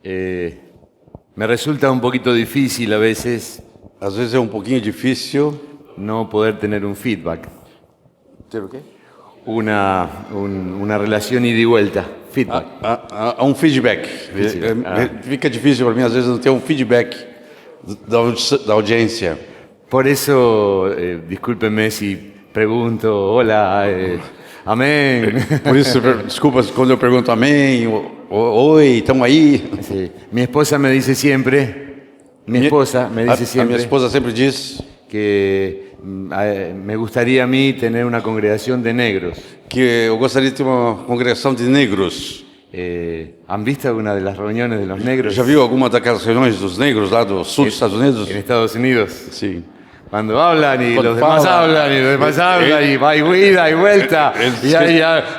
Me resulta un poquito difícil a veces Às vezes é um pouquinho difícil no poder tener un feedback, ter o quê? una relación ida y vuelta. Feedback. Um feedback. Fica difícil para mim, às vezes, não ter um feedback da audiência. Por eso, discúlpenme si pregunto, hola, amén. Por isso, desculpa quando eu pergunto amém, oi, estão aí. Sí. Mi esposa me dice siempre, A minha esposa sempre diz que me gustaría a mí tener una congregación de negros. que eu gostaria de ter uma congregação de negros. ¿Han visto alguna de las reuniones de los negros Já viu alguma daquelas reuniões dos negros lá do sul dos Estados Unidos? en Estados Unidos? Sim. Cuando hablan y Cuando los demás hablan y los demás hablan y va ida y vuelta y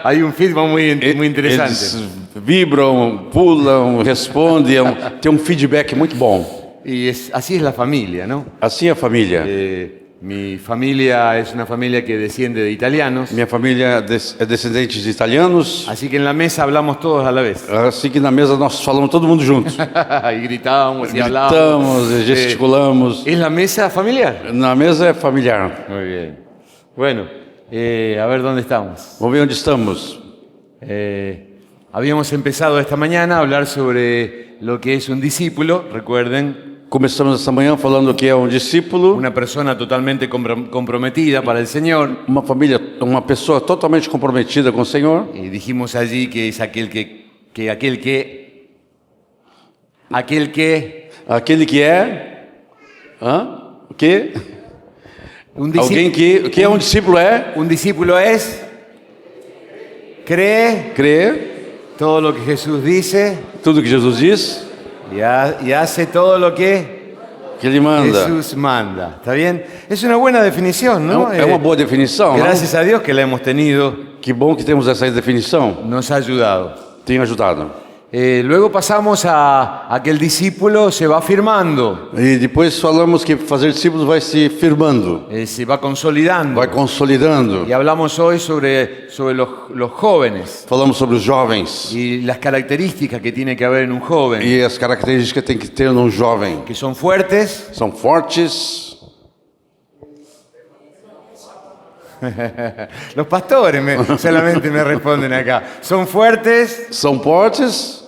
hay un feedback muy interesante. Eles vibram, pulam, respondem, tem um feedback muito bom. Y así es la familia, ¿no? Assim é a família. Mi familia es una familia que desciende de italianos, Minha família é descendente de italianos, así que en la mesa hablamos todos a la vez. assim que na mesa nós falamos todo mundo junto. Y gritábamos y hablábamos. Gritamos, gesticulamos. ¿Es la mesa familiar? Na mesa é familiar. Muy bien. Bueno, a ver dónde estamos. Vamos ver onde estamos. Habíamos empezado esta mañana a hablar sobre lo que es un discípulo, recuerden, Começamos essa manhã falando que é um discípulo, una persona totalmente comprometida para el Señor. uma família, uma pessoa totalmente comprometida com o Senhor. Y dijimos allí que es aquel que Aquele que é... O quê? un Alguém que é um discípulo é... un discípulo es, cree Crê todo lo que Jesús dice tudo que Jesus diz, y hace todo lo que ele manda. Jesús manda. ¿Está bien? Es una buena definición, ¿no? É uma boa definição, não? Gracias a Dios que la hemos tenido, Que bom que temos essa definição. nos ha ayudado. Tem ajudado. Luego pasamos a que el discípulo se va afirmando, E depois falamos que fazer discípulos vai se firmando, se va consolidando. vai consolidando. Y hablamos hoy sobre los jóvenes Falamos sobre os jovens y las características que tiene que haber en un joven, e as características que tem que ter num jovem. que son fuertes, São fortes. los pastores solamente me responden acá, son fuertes, São fortes.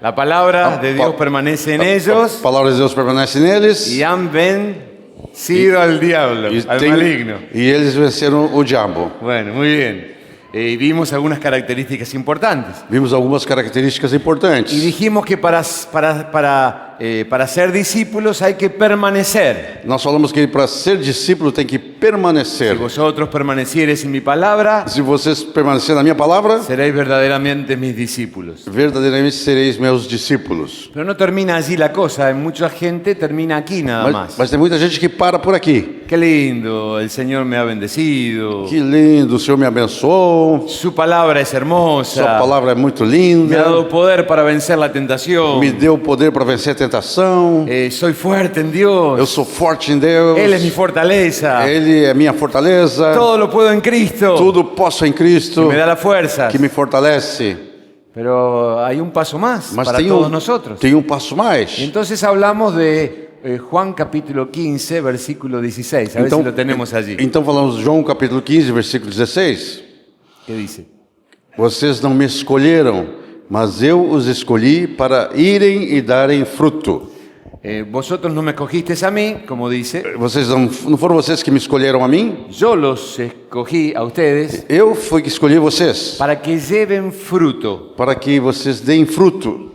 la palabra de Dios permanece en A ellos palavra de Deus permanece neles. y han vencido al diablo, al maligno. E eles venceram o diabo. Bueno, muy bien. Y vimos algunas características importantes. Vimos algumas características importantes. Y dijimos que para ser discípulos hay que permanecer. Nós falamos que para ser discípulo tem que permanecer. Si vosotros permanecieres en mi palabra, Se vocês permanecerem na minha palavra, seréis verdaderamente mis discípulos. verdadeiramente sereis meus discípulos. Pero no termina allí la cosa, mucha gente termina aquí nada más. Mas tem muita gente que para por aqui. Qué lindo, el Señor me ha bendecido, Que lindo, o Senhor me abençoou. su palabra es Sua hermosa, palavra é muito me ha linda. dado poder para vencer la tentación, Me deu poder para vencer a tentação. soy fuerte en Eu Dios, sou forte em Deus. Él es mi fortaleza, Ele é minha fortaleza. todo lo puedo en Cristo, Tudo posso em Cristo me da la fuerza. que me fortalece. Pero hay un paso más Mas para tem todos nosotros. tem passo mais. Y entonces hablamos de Juan capítulo 15, versículo 16. A ver si lo tenemos allí. Então falamos de João capítulo 15, versículo 16. ¿Qué dice? Vocês não me escolheram, mas eu os escolhi para irem e darem fruto. Vosotros no me escogisteis a mí, como dice. Vocês não foram vocês que me escolheram a mim? Yo los escogí a ustedes Eu fui que escolhi vocês para que lleven fruto. para que vocês deem fruto.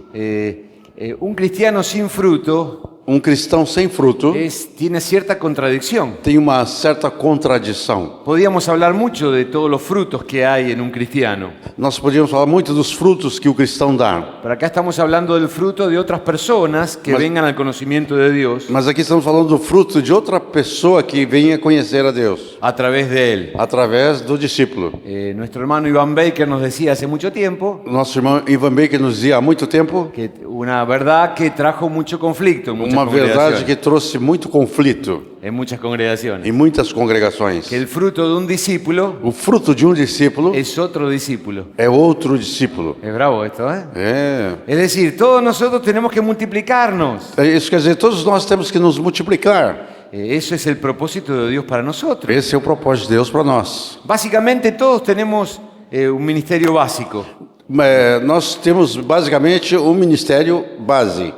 Un cristiano sin fruto Um cristão sem fruto tiene cierta contradicción. tem uma certa contradição. Podríamos hablar mucho de todos los frutos que hay en un cristiano. Nós podíamos falar muito dos frutos que o cristão dá, Pero acá estamos hablando del fruto de otras personas que vengan al conocimiento de Dios mas aqui estamos falando do fruto de outra pessoa que venha conhecer a Deus a través de Él. através do discípulo. Nuestro hermano Ivan Baker nos decía hace mucho tiempo Nosso irmão Ivan Baker nos dizia há muito tempo que una verdad que trajo mucho conflicto en muchas Uma verdade congregaciones. que trouxe muito conflito En muchas congregaciones. em muitas congregações. Que el fruto de un discípulo O fruto de um discípulo es otro discípulo. é outro discípulo. Es bravo esto, ¿eh? É. Es decir, todos nosotros tenemos que multiplicarnos. Isso quer dizer, todos nós temos que nos multiplicar. Eso es el propósito de Dios para nosotros. Esse é o propósito de Deus para nós. Básicamente todos tenemos un ministerio básico. Nós temos basicamente um ministério base.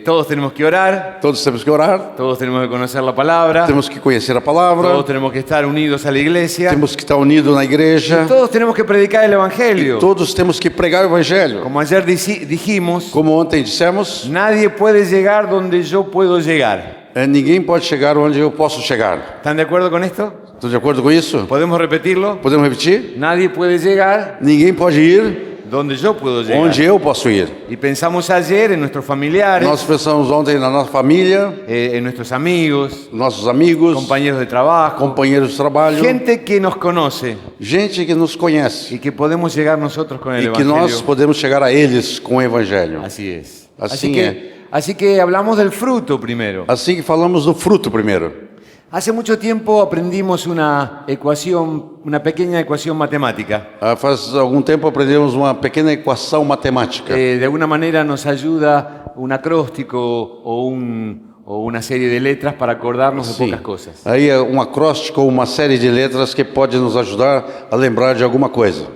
Todos tenemos que orar, Todos temos que orar, todos tenemos que conocer la palabra, temos que conhecer a palavra, todos tenemos que estar unidos a la iglesia, temos que estar unidos na igreja, todos tenemos que predicar el Evangelio. todos temos que pregar o evangelho. Como ayer dijimos, Como ontem dissemos, nadie puede llegar donde yo puedo llegar. ninguém pode chegar onde eu posso chegar. ¿Están de acuerdo con esto? Estão de acordo com isso? ¿Podemos repetirlo? Podemos repetir? Nadie puede llegar Ninguém pode ir donde yo puedo llegar. onde eu posso ir. Y pensamos ayer en nuestros familiares, Nós pensamos ontem na nossa família, en nuestros amigos, nossos amigos, compañeros de trabajo, companheiros de trabalho, gente que nos conoce gente que nos conhece y que podemos llegar nosotros con el e que Evangelio. nós podemos chegar a eles com o evangelho. Así es. Así Así que hablamos del fruto primero. Assim que falamos do fruto primeiro. Hace mucho tiempo aprendimos una ecuación, una pequeña ecuación matemática. Faz algum tempo aprendemos uma pequena equação matemática. De alguna manera nos ayuda un acróstico o una serie de letras para acordarnos de Sim. pocas cosas. Aí é um acróstico ou uma série de letras que pode nos ajudar a lembrar de alguma coisa.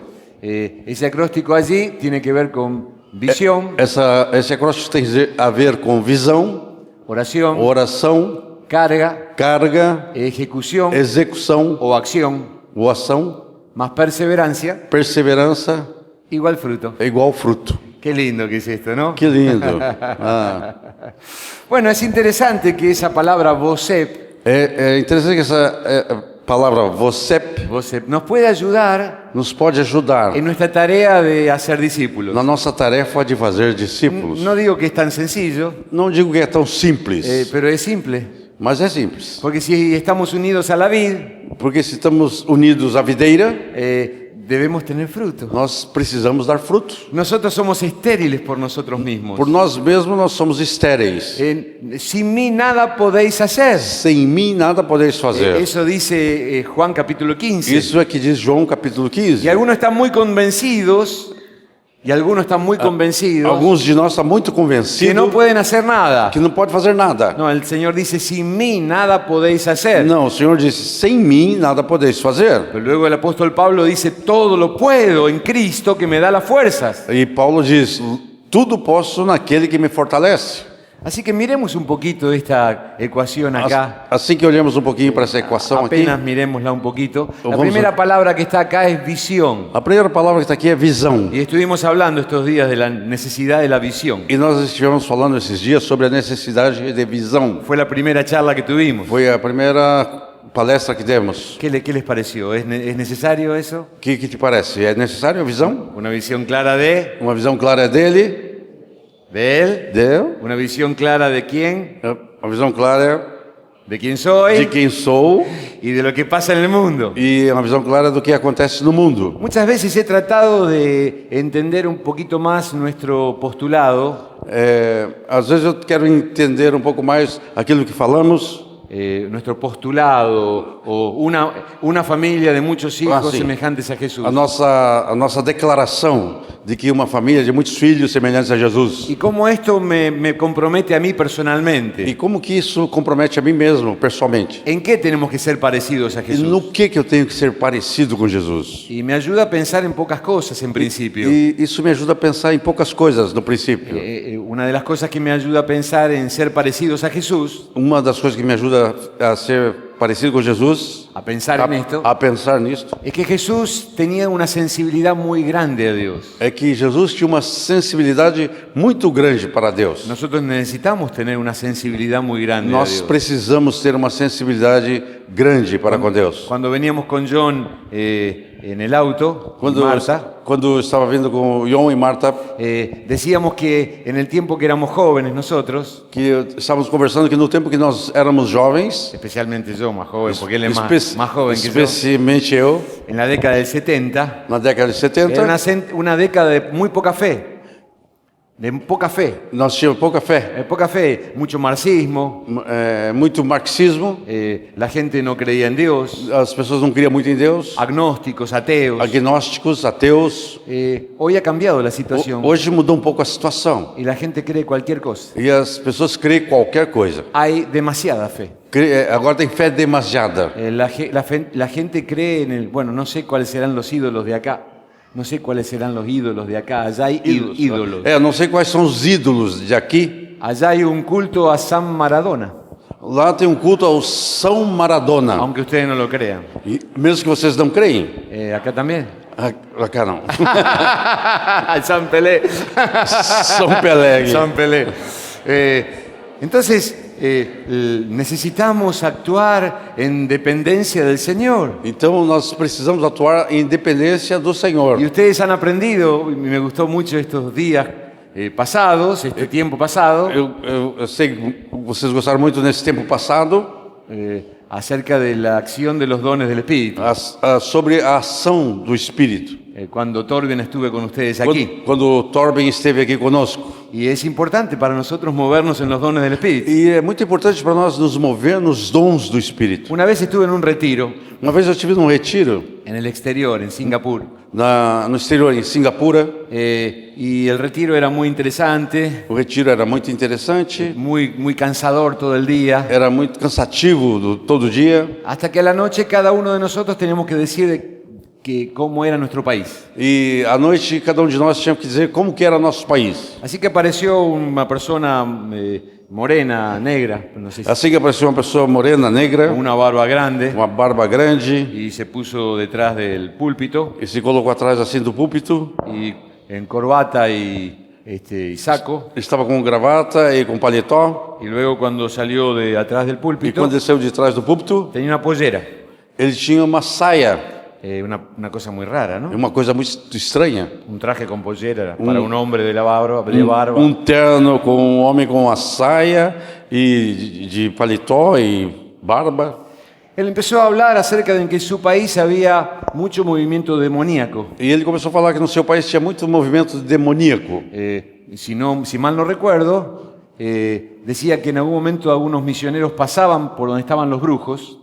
Ese acróstico allí tiene que ver con visión, Esse acróstico tem a ver com visão, oración, oração, carga, carga, ejecución execução o acción, ou ação, más perseverancia, perseverança igual fruto. é igual fruto. Qué lindo que es esto, ¿no? Que lindo. Ah. Bueno, es interesante que esa palabra vosep É interessante que essa palavra vocep nos puede ayudar nos pode ajudar en nuestra tarea de hacer discípulos. na nossa tarefa de fazer discípulos. No digo que es tan sencillo, Não digo que é tão simples, pero es simple. mas é simples. Porque si estamos unidos a la vid, Porque se estamos unidos à videira, debemos tener fruto. nós precisamos dar fruto. Nosotros somos estériles por nosotros mismos. Por nós mesmos, nós somos estéreis. Sin mí nada podéis hacer. Sem mim, nada podeis fazer. Eso dice Juan capítulo 15. Isso é que diz João capítulo 15. Y algunos están muy convencidos, Alguns de nós estão muito que convencidos no pueden hacer nada. que não pode fazer nada. No, el Señor dice, sin mí nada podéis hacer. Não, o Senhor disse, sem mim, nada podeis fazer. Pero luego el apóstol Pablo dice, todo lo puedo en Cristo que me da las fuerzas. E Paulo diz, tudo posso naquele que me fortalece. Así que miremos un poquito esta ecuación acá. Assim que olhamos um pouquinho para essa equação aqui, Apenas miremosla un poquito. La Vamos primera a- palabra que está acá es visión. a primeira palavra que está aqui é visão. Y estuvimos hablando estos días de la necesidad de la visión. E nós estivemos falando esses dias sobre a necessidade de visão. Fue la primera charla que tuvimos. Foi a primeira palestra que demos. ¿Qué les pareció? ¿Es necesario eso? O que te parece? É necessário a visão? Una visión clara de Uma visão clara dele, él, de una visión clara de quién, a visão clara de quién de soy quem sou y de lo que pasa en el mundo. e uma visão clara do que acontece no mundo. Muchas veces he tratado de entender un poquito más nuestro postulado, Às vezes eu quero entender um pouco mais aquilo que falamos. nuestro postulado o una familia de muchos hijos sí. semejantes a Jesús. A nossa declaração de que uma família de muitos filhos semelhantes a Jesus. Y cómo esto me compromete a mí personalmente. E como que isso compromete a mim mesmo, pessoalmente? ¿En qué tenemos que ser parecidos a E Jesús? no que eu tenho que ser parecido com Jesus? Y me ayuda a pensar en pocas cosas en principio. E isso me ajuda a pensar em poucas coisas no princípio. Una de las cosas que me ayuda a pensar en ser parecidos a Jesús, Uma das coisas que me ajuda a ser parecido com Jesus, a pensar en esto, a pensar nisto, es que Jesús tenía una sensibilidad muy grande a Dios. é que Jesus tinha uma sensibilidade muito grande para Deus. Nosotros necesitamos tener una sensibilidad muy grande a Nós Dios. precisamos ter uma sensibilidade grande para com Deus. Cuando veníamos con John en el auto, y Marta, Quando estava vindo com João e Marta, decíamos que en el tiempo que éramos jóvenes nosotros, que estávamos conversando que no tempo que nós éramos jovens, especialmente yo más joven, porque él es espe- más joven que yo, especialmente eu, en la década del 70, na década de era 70, una década de muy poca fe. de poca fe. Nós tínhamos pouca fé. Poca fe, mucho marxismo, Muito marxismo. la gente no creía en Dios, As pessoas não criam muito em Deus. agnósticos, ateos. Agnósticos, ateus. Hoy ha cambiado la situación Hoje mudou um pouco a situação. y la gente cree cualquier cosa. E as pessoas creem qualquer coisa. Hay demasiada fe. Agora tem fé demasiada. La gente cree en el... Bueno, no sé cuáles serán los ídolos de acá. No sé cuáles serán los ídolos de acá. Allá hay ídolos. Não sei quais são os ídolos de aqui. Allá hay un culto a San Maradona, Lá tem um culto ao São Maradona. aunque ustedes no lo crean. E mesmo que vocês não creem, Acá también. Acá não. San Pelé. São Pelé. San Pelé. Entonces, necesitamos actuar en dependencia del Señor. Então nós precisamos atuar em dependência do Senhor. Y ustedes han aprendido, y me gustó mucho estos días pasados, este tiempo pasado, Eu sei que vocês gostaram muito nesse tempo passado acerca de la acción de los dones del Espíritu. sobre a ação do Espírito. Cuando Torben estuve con ustedes aquí. Quando o Torben esteve aqui conosco. Y es importante para nosotros movernos en los dones del Espíritu. E é muito importante para nós nos mover nos dons do Espírito. Una vez estuve en un retiro Uma vez eu estive num retiro en el exterior, en Singapur, no exterior, em Singapura. y el retiro era muy interesante, O retiro era muito interessante, muy cansador todo el día, era muito cansativo todo dia. hasta que a la noche cada uno de nosotros teníamos que decir cómo era nuestro país. E à noite cada de nós tinha que dizer como que era nosso país. Así que apareció una persona morena, negra, no sé si, Assim que apareceu uma pessoa morena, negra, con una barba grande, uma barba grande, y se puso detrás del púlpito e se colocou atrás assim do púlpito. y en corbata y saco. Estava com gravata e com paletó. Y luego cuando salió de atrás del E púlpito, quando desceu de trás do púlpito, tenía una pollera. ele tinha uma saia. Una cosa muy rara, ¿no? Uma coisa muito estranha. Un traje con pollera para un hombre de barba. Terno com um homem com uma saia e de paletó e barba. Él empezó a hablar acerca de que en su país había mucho movimiento demoníaco. E ele começou a falar que no seu país tinha muito movimento demoníaco. Si mal no recuerdo, decía que en algún momento algunos misioneros pasaban por donde estaban los brujos.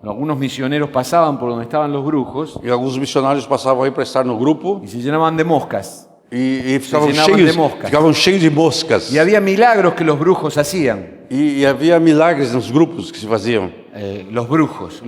Algunos misioneros pasaban por donde estaban los brujos E alguns missionários passavam aí para estar no grupo y se llenaban de moscas. e ficavam llenavam de moscas. cheios de moscas. Y había milagros que los brujos hacían. E havia milagres nos grupos que se faziam. Los brujos.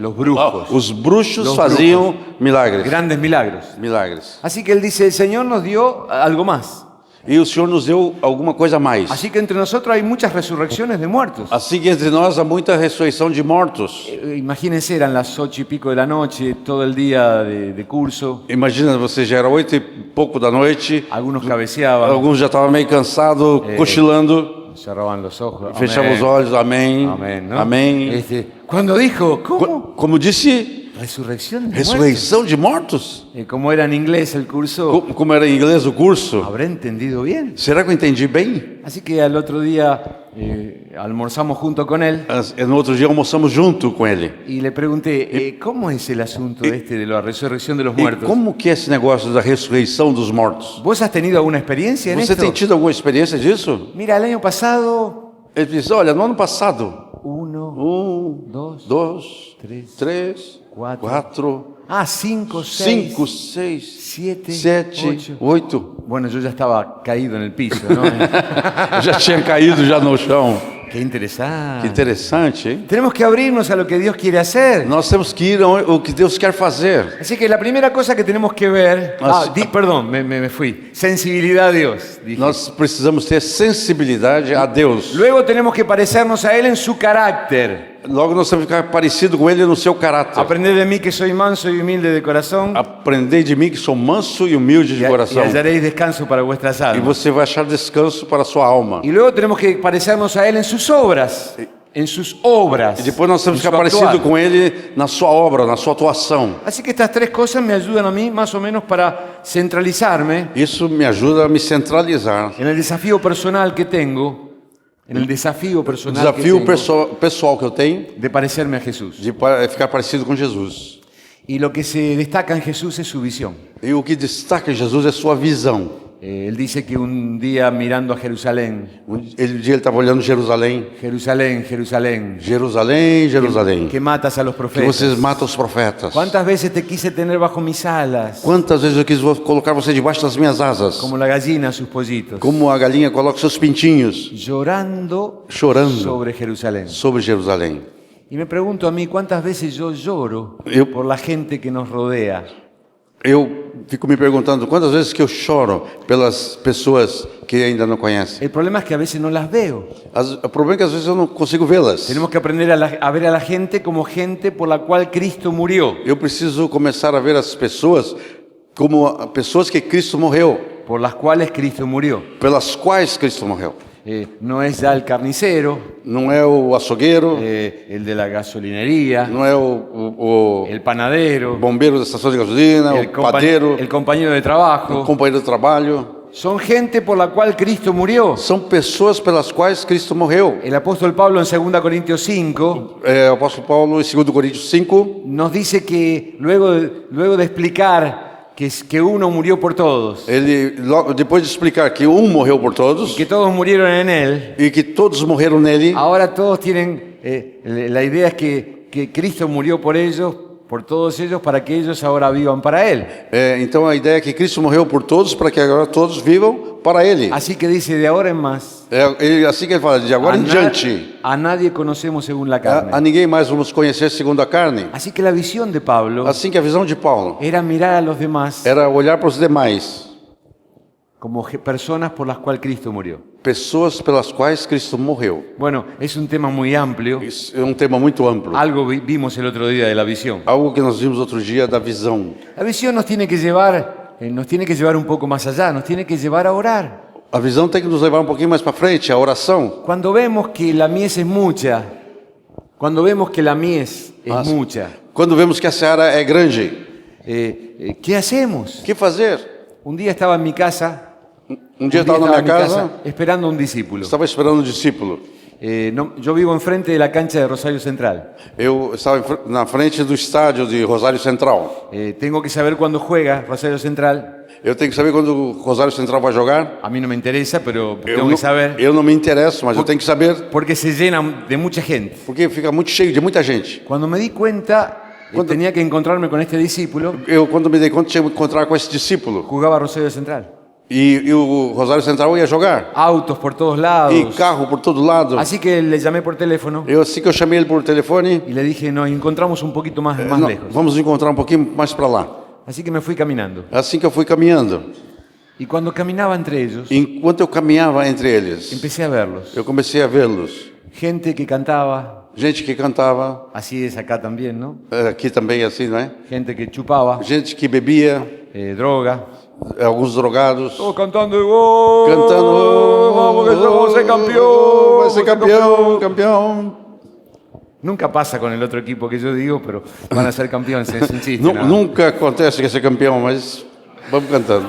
Os bruxos Los faziam milagres. Grandes milagros. Milagres. Así que él dice, el Señor nos dio algo más. E o Senhor nos deu alguma coisa a mais. Así que entre nosotros hay muchas resurrecciones de muertos. Assim que entre nós há muita ressurreição de mortos. Imagínense, eran las 8:00 de la noche, todo el día de curso. Imagina, você já era 8:00 da noite. Algunos cabeceaban, Alguns já estavam meio cansados, cochilando. cerraban los ojos. Fechavam os olhos, amém. Amén, ¿no? Amém. Cuando dijo, ¿cómo? Como disse, Resurrección de muertos. ressurreição de mortos? Como era en inglés el curso, Como era em inglês o curso? ¿habré entendido bien? Será que eu entendi bem? Así que al otro día almorzamos junto con él No outro dia almoçamos junto com ele. y le pregunté, ¿cómo es el asunto de la resurrección de los E muertos? como que é esse negócio da ressurreição dos mortos? ¿Vos has tenido alguna experiencia en Você esto? tem tido alguma experiência disso? Mira, el año pasado, Ele disse, olha, no ano passado, 1, 2, 2, 3, 3, 4, 5, 6, 5, 6, 7, 7, 8. 8. Bueno, yo ya estaba caído en el piso, ¿no? Eu já tinha caído já no chão. Qué interesante. Que interessante, hein? Tenemos que abrirnos a lo que Dios quiere hacer. Nós temos que ir ao que Deus quer fazer. Así que la primera cosa que tenemos que ver... perdón, me fui. Sensibilidad a Dios, dije. Nós precisamos ter sensibilidade a Deus. Luego tenemos que parecernos a Él en su carácter. Logo nós temos que ficar parecido com Ele no seu caráter. Aprended de mí que soy manso y humilde de corazón. Aprendei de mim que sou manso e humilde de Y coração. hallaréis descanso para vuestras E almas. você vai achar descanso para a sua alma. Y luego tenemos que parecernos a Él en sus obras. En sus obras. E depois nós temos en que su ficar parecido actuar. com Ele na sua obra, na sua atuação. Así que estas tres cosas me ayudan a mí más o menos para centralizarme Isso me ajuda a me centralizar. en el desafío personal que tengo, en el desafío O personal desafio que tengo pessoal que eu tenho de parecerme a Jesús. de ficar parecido com Jesus. Y lo que se destaca en Jesús es su visión. E o que destaca em Jesus é sua visão. Él dice que un día mirando a Jerusalén, Ele estava olhando Jerusalém. Jerusalén, Jerusalén, Jerusalém, Jerusalém. que matas a los Que profetas. vocês matam os profetas. ¿Cuántas veces te quise tener bajo mis alas? Quantas vezes eu quis colocar você debaixo das minhas asas? Como la gallina sus pollitos. Como a galinha coloca seus pintinhos. Llorando Chorando sobre Jerusalén. sobre Jerusalém. Y me pregunto a mí, ¿cuántas veces yo lloro por la gente que nos rodea? Eu fico me perguntando quantas vezes que eu choro pelas pessoas que ainda não conhecem. El problema es que a veces no las veo. O problema é que às vezes eu não consigo vê-las. Tenemos que aprender a ver a la gente como gente por la cual Cristo murió. Eu preciso começar a ver as pessoas como pessoas que Cristo morreu, Por las cuales Cristo murió. pelas quais Cristo morreu. No es ya el carnicero, Não é o açougueiro, el de la gasolinería, não é o el panadero, bombeiro da estação de gasolina, o padeiro, el compañero de o trabajo. companheiro de trabalho. Son gente por la cual Cristo murió. São pessoas pelas quais Cristo morreu. El apóstol Pablo en 2 Corintios 5 O apóstolo Paulo, em 2 Coríntios 5, nos dice que luego de explicar que uno murió por todos, ele, depois de explicar que morreu por todos que todos murieron en él, e que todos morreram nele, ahora todos tienen, la idea es que Cristo murió por ellos, por todos ellos, para que ellos ahora vivan para Él. então a ideia é que Cristo morreu por todos para que agora todos vivam para Ele. Así que dice, de ahora en más, Assim que ele fala, de agora em diante, a nadie conocemos según la carne. a ninguém mais vamos conhecer segundo a carne. Así que la visión de Pablo Assim que a visão de Paulo era mirar a los demás era olhar para os demais, como personas por las cuales Cristo murió. pessoas pelas quais Cristo morreu. Bueno, es un tema muy amplio. Isso é tema muito amplo. Algo vimos el otro día de la visión. Algo que nós vimos outro dia da visão. La visión nos tiene que llevar un poco más allá, nos tiene que llevar a orar. A visão tem que nos levar um pouquinho mais para frente, a oração. Cuando vemos que la mies es mucha, mucha, Quando vemos que a seara é grande, ¿qué hacemos? o que fazer? Un día estaba en mi casa, Dia eu estava na minha casa, esperando a un discípulo. estava esperando um discípulo. Yo vivo enfrente de la cancha de Rosario Central. Eu estava na frente do estádio de Rosário Central. Tengo que saber cuándo juega Rosario Central. Eu tenho que saber quando o Rosário Central vai jogar. A mí no me interesa, pero tengo que saber. Eu não me interesso, mas eu tenho que saber Porque se llena de mucha gente. porque fica muito cheio de muita gente. Cuando me di cuenta, tenía que encontrarme con este discípulo, Eu, quando me dei conta, tinha que encontrar com esse discípulo. jugaba Rosario Central. E o Rosário Central ia jogar. Autos por todos lados. E carro por todo lado. Así que le llamé por teléfono Assim que eu chamei ele por telefone, y le dije, nos encontramos un poquito más lejos. vamos nos encontrar um pouquinho mais para lá. Así que me fui caminando. Assim que eu fui caminhando. Y cuando caminaba entre ellos, Enquanto eu caminhava entre eles, empecé a verlos. eu comecei a vê-los. Gente que cantaba, Gente que cantava, así es acá también, ¿no? aqui também assim, não é? Gente que chupaba, Gente que bebia, droga. alguns drogados. Todos cantando, ¡oh! Cantando, ¡Vamos que vamos a ser campeón! vai ser campeão, campeão. Nunca pasa con el otro equipo que yo digo, pero van a ser campeones, es un chiste. nada. Nunca acontece que ser campeão, mas vamos cantando.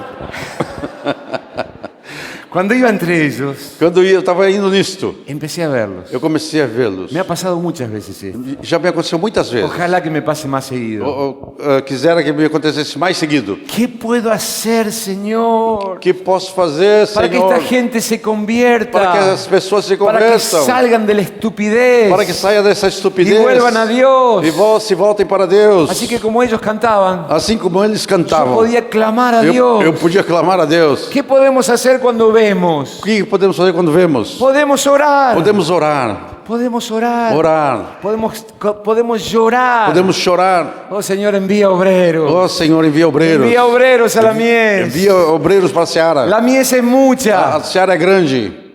Cuando iba entre ellos, Quando eu estava indo nisto, empecé a verlos. eu comecei a vê-los. Me ha pasado muchas veces esto. Já me aconteceu muitas vezes. Ojalá que me pase más seguido. Quisera que me acontecesse mais seguido. ¿Qué puedo hacer, Señor? O que posso fazer, Para que Senhor? esta gente se convierta. Para que as pessoas se Para que convertam. salgan de la estupidez. Para que saia dessa estupidez. Y vuelvan a Dios. E se voltem para Deus. Así que como ellos cantaban, Assim como eles yo cantavam. podía clamar a Dios. Eu podia clamar a Deus. ¿Qué podemos hacer cuando vemos? O que podemos fazer quando vemos? Podemos orar. Podemos orar. Podemos orar. Orar. Podemos llorar. Podemos chorar. Oh Señor, envía obreros. Oh Senhor, envia obreiros. Envía obreros a la mies. Envia obreiros para a seara. La mies es mucha. A seara é grande.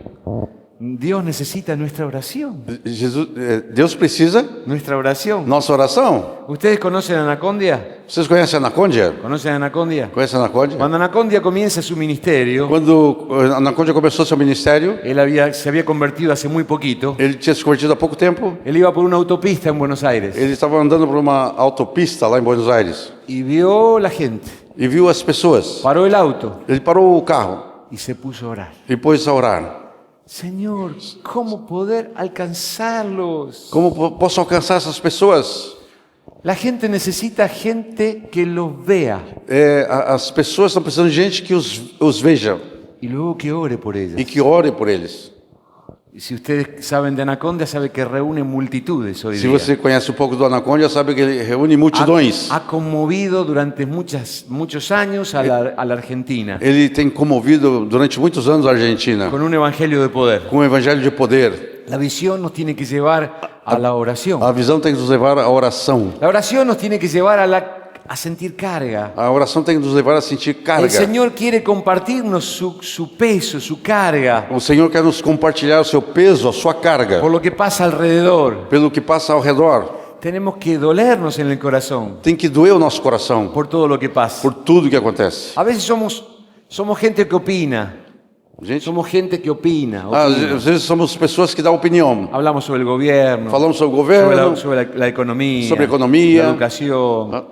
Dios necesita nuestra oración. Deus precisa Nuestra oración. nossa oração. ¿Ustedes conocen a Anacondia? Vocês conhecem a Anacondia? ¿Conocen a Anacondia? Conhece a Anacondia? Cuando Anacondia comienza su ministerio, Quando a Anacondia começou seu ministério, él se había convertido hace muy poquito. ele tinha se convertido há pouco tempo. Él iba por una autopista en Buenos Aires Ele estava andando por uma autopista lá em Buenos Aires y vio la gente. e viu as pessoas. Paró el auto Ele parou o carro y se puso a orar. e pôs a orar. Señor, ¿cómo poder alcanzarlos? Como posso alcançar essas pessoas? La gente necesita gente que los vea. As pessoas estão precisando de gente que os veja. y luego que ore por ellas. e que ore por eles. Y si ustedes saben de Anaconda, sabe que reúne multitudes hoy Se día. você conhece um pouco do Anaconda, sabe que ele reúne multidões. Ha conmovido durante muchos años a la Argentina Ele tem comovido durante muitos anos a Argentina con un evangelio de poder. com o evangelho de poder. La visión nos tiene que llevar a la oración. A visão tem que nos levar à oração. La oración nos tiene que llevar a sentir carga. A oração tem que nos levar a sentir carga. El Señor quiere compartirnos su peso, su carga, O Senhor quer nos compartilhar o seu peso, a sua carga, por lo que pasa alrededor. pelo que passa ao redor. Tenemos que dolernos en el corazón Tem que doer o nosso coração por todo lo que pasa. por tudo que acontece. A veces somos gente que opina. Gente, Somos gente que opina. às vezes somos pessoas que dão opinião. Hablamos sobre el gobierno, Falamos sobre o sobre governo, la economía, sobre a economia, la educación,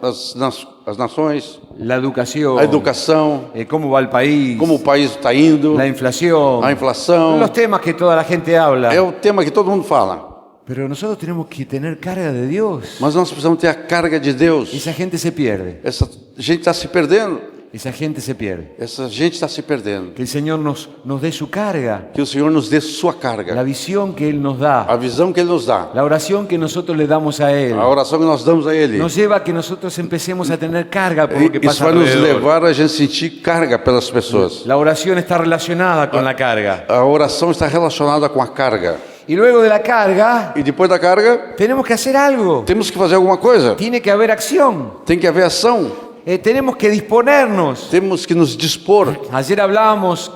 as nações, la educación, a educação, cómo va el país, como o país está indo, la inflación, a inflação. los temas que toda la gente habla. É o tema que todo mundo fala. Pero nosotros tenemos que tener carga de Dios. Mas nós precisamos ter a carga de Deus. Esa gente se pierde. Essa gente está se perdendo. Esa gente se pierde. Essa gente está se perdendo. Que el Señor nos dé su carga, Que o Senhor nos dê sua la carga. visión que Él nos da, A visão que Ele nos dá. la oración que nosotros le damos a Él, A oração que nós damos a Ele. nos lleva a que nosotros empecemos a tener carga por lo que Isso pasa vai nos alrededor. levar a gente sentir carga pelas pessoas. La oración está relacionada con la carga. A oração está relacionada com a carga. Y luego de la carga, E depois da carga, tenemos que hacer algo. temos que fazer alguma coisa. Tiene que haber acción. Tem que haver ação. Tenemos que disponernos. Temos que nos dispor.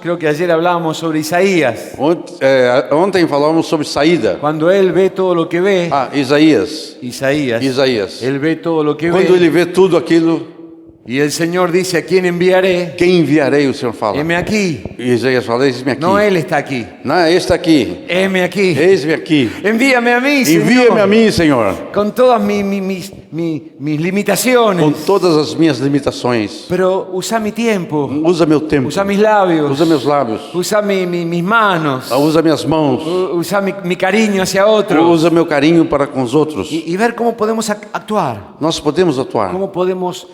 Creo que ayer hablábamos sobre Isaías. Ontem falamos sobre saída. Cuando él ve todo lo que ve, Isaías. Isaías, él ve todo lo que Quando ve, ele vê tudo aquilo, y el Señor dice: ¿a quién enviaré? quem enviarei? O Senhor fala. Heme aquí. E Isaías fala, eis-me aqui. No, él está aquí. Não, este está aqui. Heme aquí. Eis-me aqui. Envíame a mí, Señor. Envia-me a mim, Senhor, Con todas mis limitaciones. com todas as minhas limitações. Pero usa mi tiempo. Usa meu tempo. Usa mis labios. Usa meus lábios. Usa mis manos. Usa minhas mãos. Usa mi cariño hacia otro. Usa meu carinho para com os outros. Y ver cómo podemos actuar. Nós podemos atuar. Cómo podemos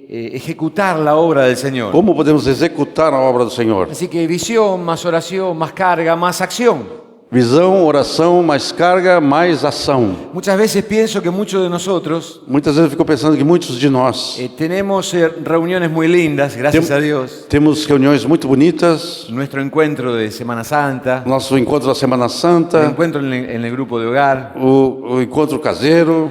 ejecutar la obra del Señor. Como podemos executar a obra do Senhor? Así que visión, más oración, más carga, más acción. Visão, oração, mais carga, mais ação. Muchas veces pienso que muchos de nosotros Muitas vezes eu fico pensando que muitos de nós tenemos reuniones muy lindas, gracias a Dios. temos reuniões muito bonitas. Nuestro encuentro de Semana Santa, Nosso encontro da Semana el Santa, encuentro en el grupo de hogar, o encontro caseiro,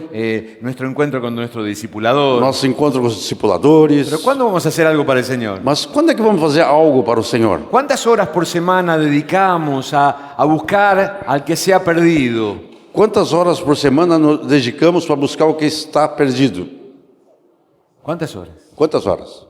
nuestro encuentro con nuestro discipulador. nosso encontro com os discipuladores. Pero ¿cuándo vamos a hacer algo para el Señor? Mas quando é que vamos fazer algo para o Senhor? ¿Cuántas horas por semana dedicamos a buscar al que se ha perdido? Quantas horas por semana nos dedicamos para buscar o que está perdido? ¿Cuántas horas? Quantas horas?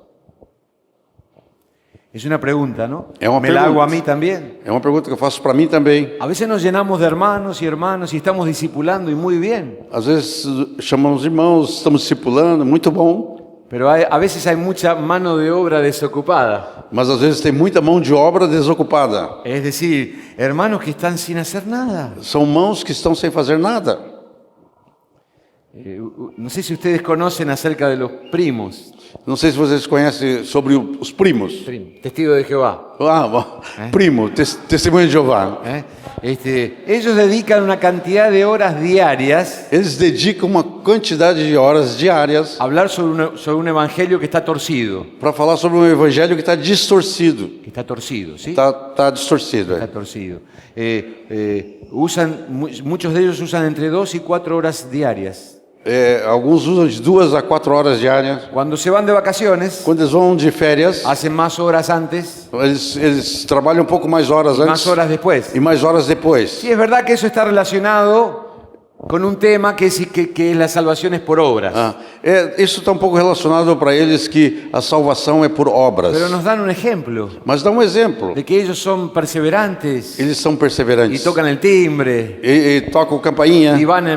Es una pregunta, ¿no? Es una Me la hago pregunta. a mí también. É uma pergunta que eu faço para mim também. A veces nos llenamos de hermanos y estamos discipulando y muy bien. Às vezes chamamos irmãos, estamos discipulando, muito bom. Pero a veces hay mucha mano de obra desocupada. Mas às vezes tem muita mão de obra desocupada. Es decir, hermanos que están sin hacer nada. São mãos que estão sem fazer nada. No sé si ustedes conocen acerca de los primos. Não sei se vocês conhecem sobre os primos. Testigos de Jehová. Primo, testemunho de Jeová. Ellos dedican una cantidad de horas diarias Eles dedicam uma quantidade de horas diárias a hablar sobre un evangelio que está torcido. para falar sobre um evangelho que está distorcido. Que está torcido, ¿sí? Está distorcido. Está torcido. Muchos de ellos usan entre 2 y 4 horas diarias. Alguns usam de 2 a 4 horas diárias. Cuando se van de vacaciones, Quando eles vão de férias, hacen más horas antes eles trabalham um pouco mais horas y antes más horas después. e mais horas depois. Sí, es verdad que eso está relacionado con un tema que es la salvación es por obras. Isso está um pouco relacionado para eles que a salvação é por obras. Pero nos dan un ejemplo Mas dá um exemplo. de que ellos son perseverantes Eles são y perseverantes. tocan el timbre E tocam campainha. y van. E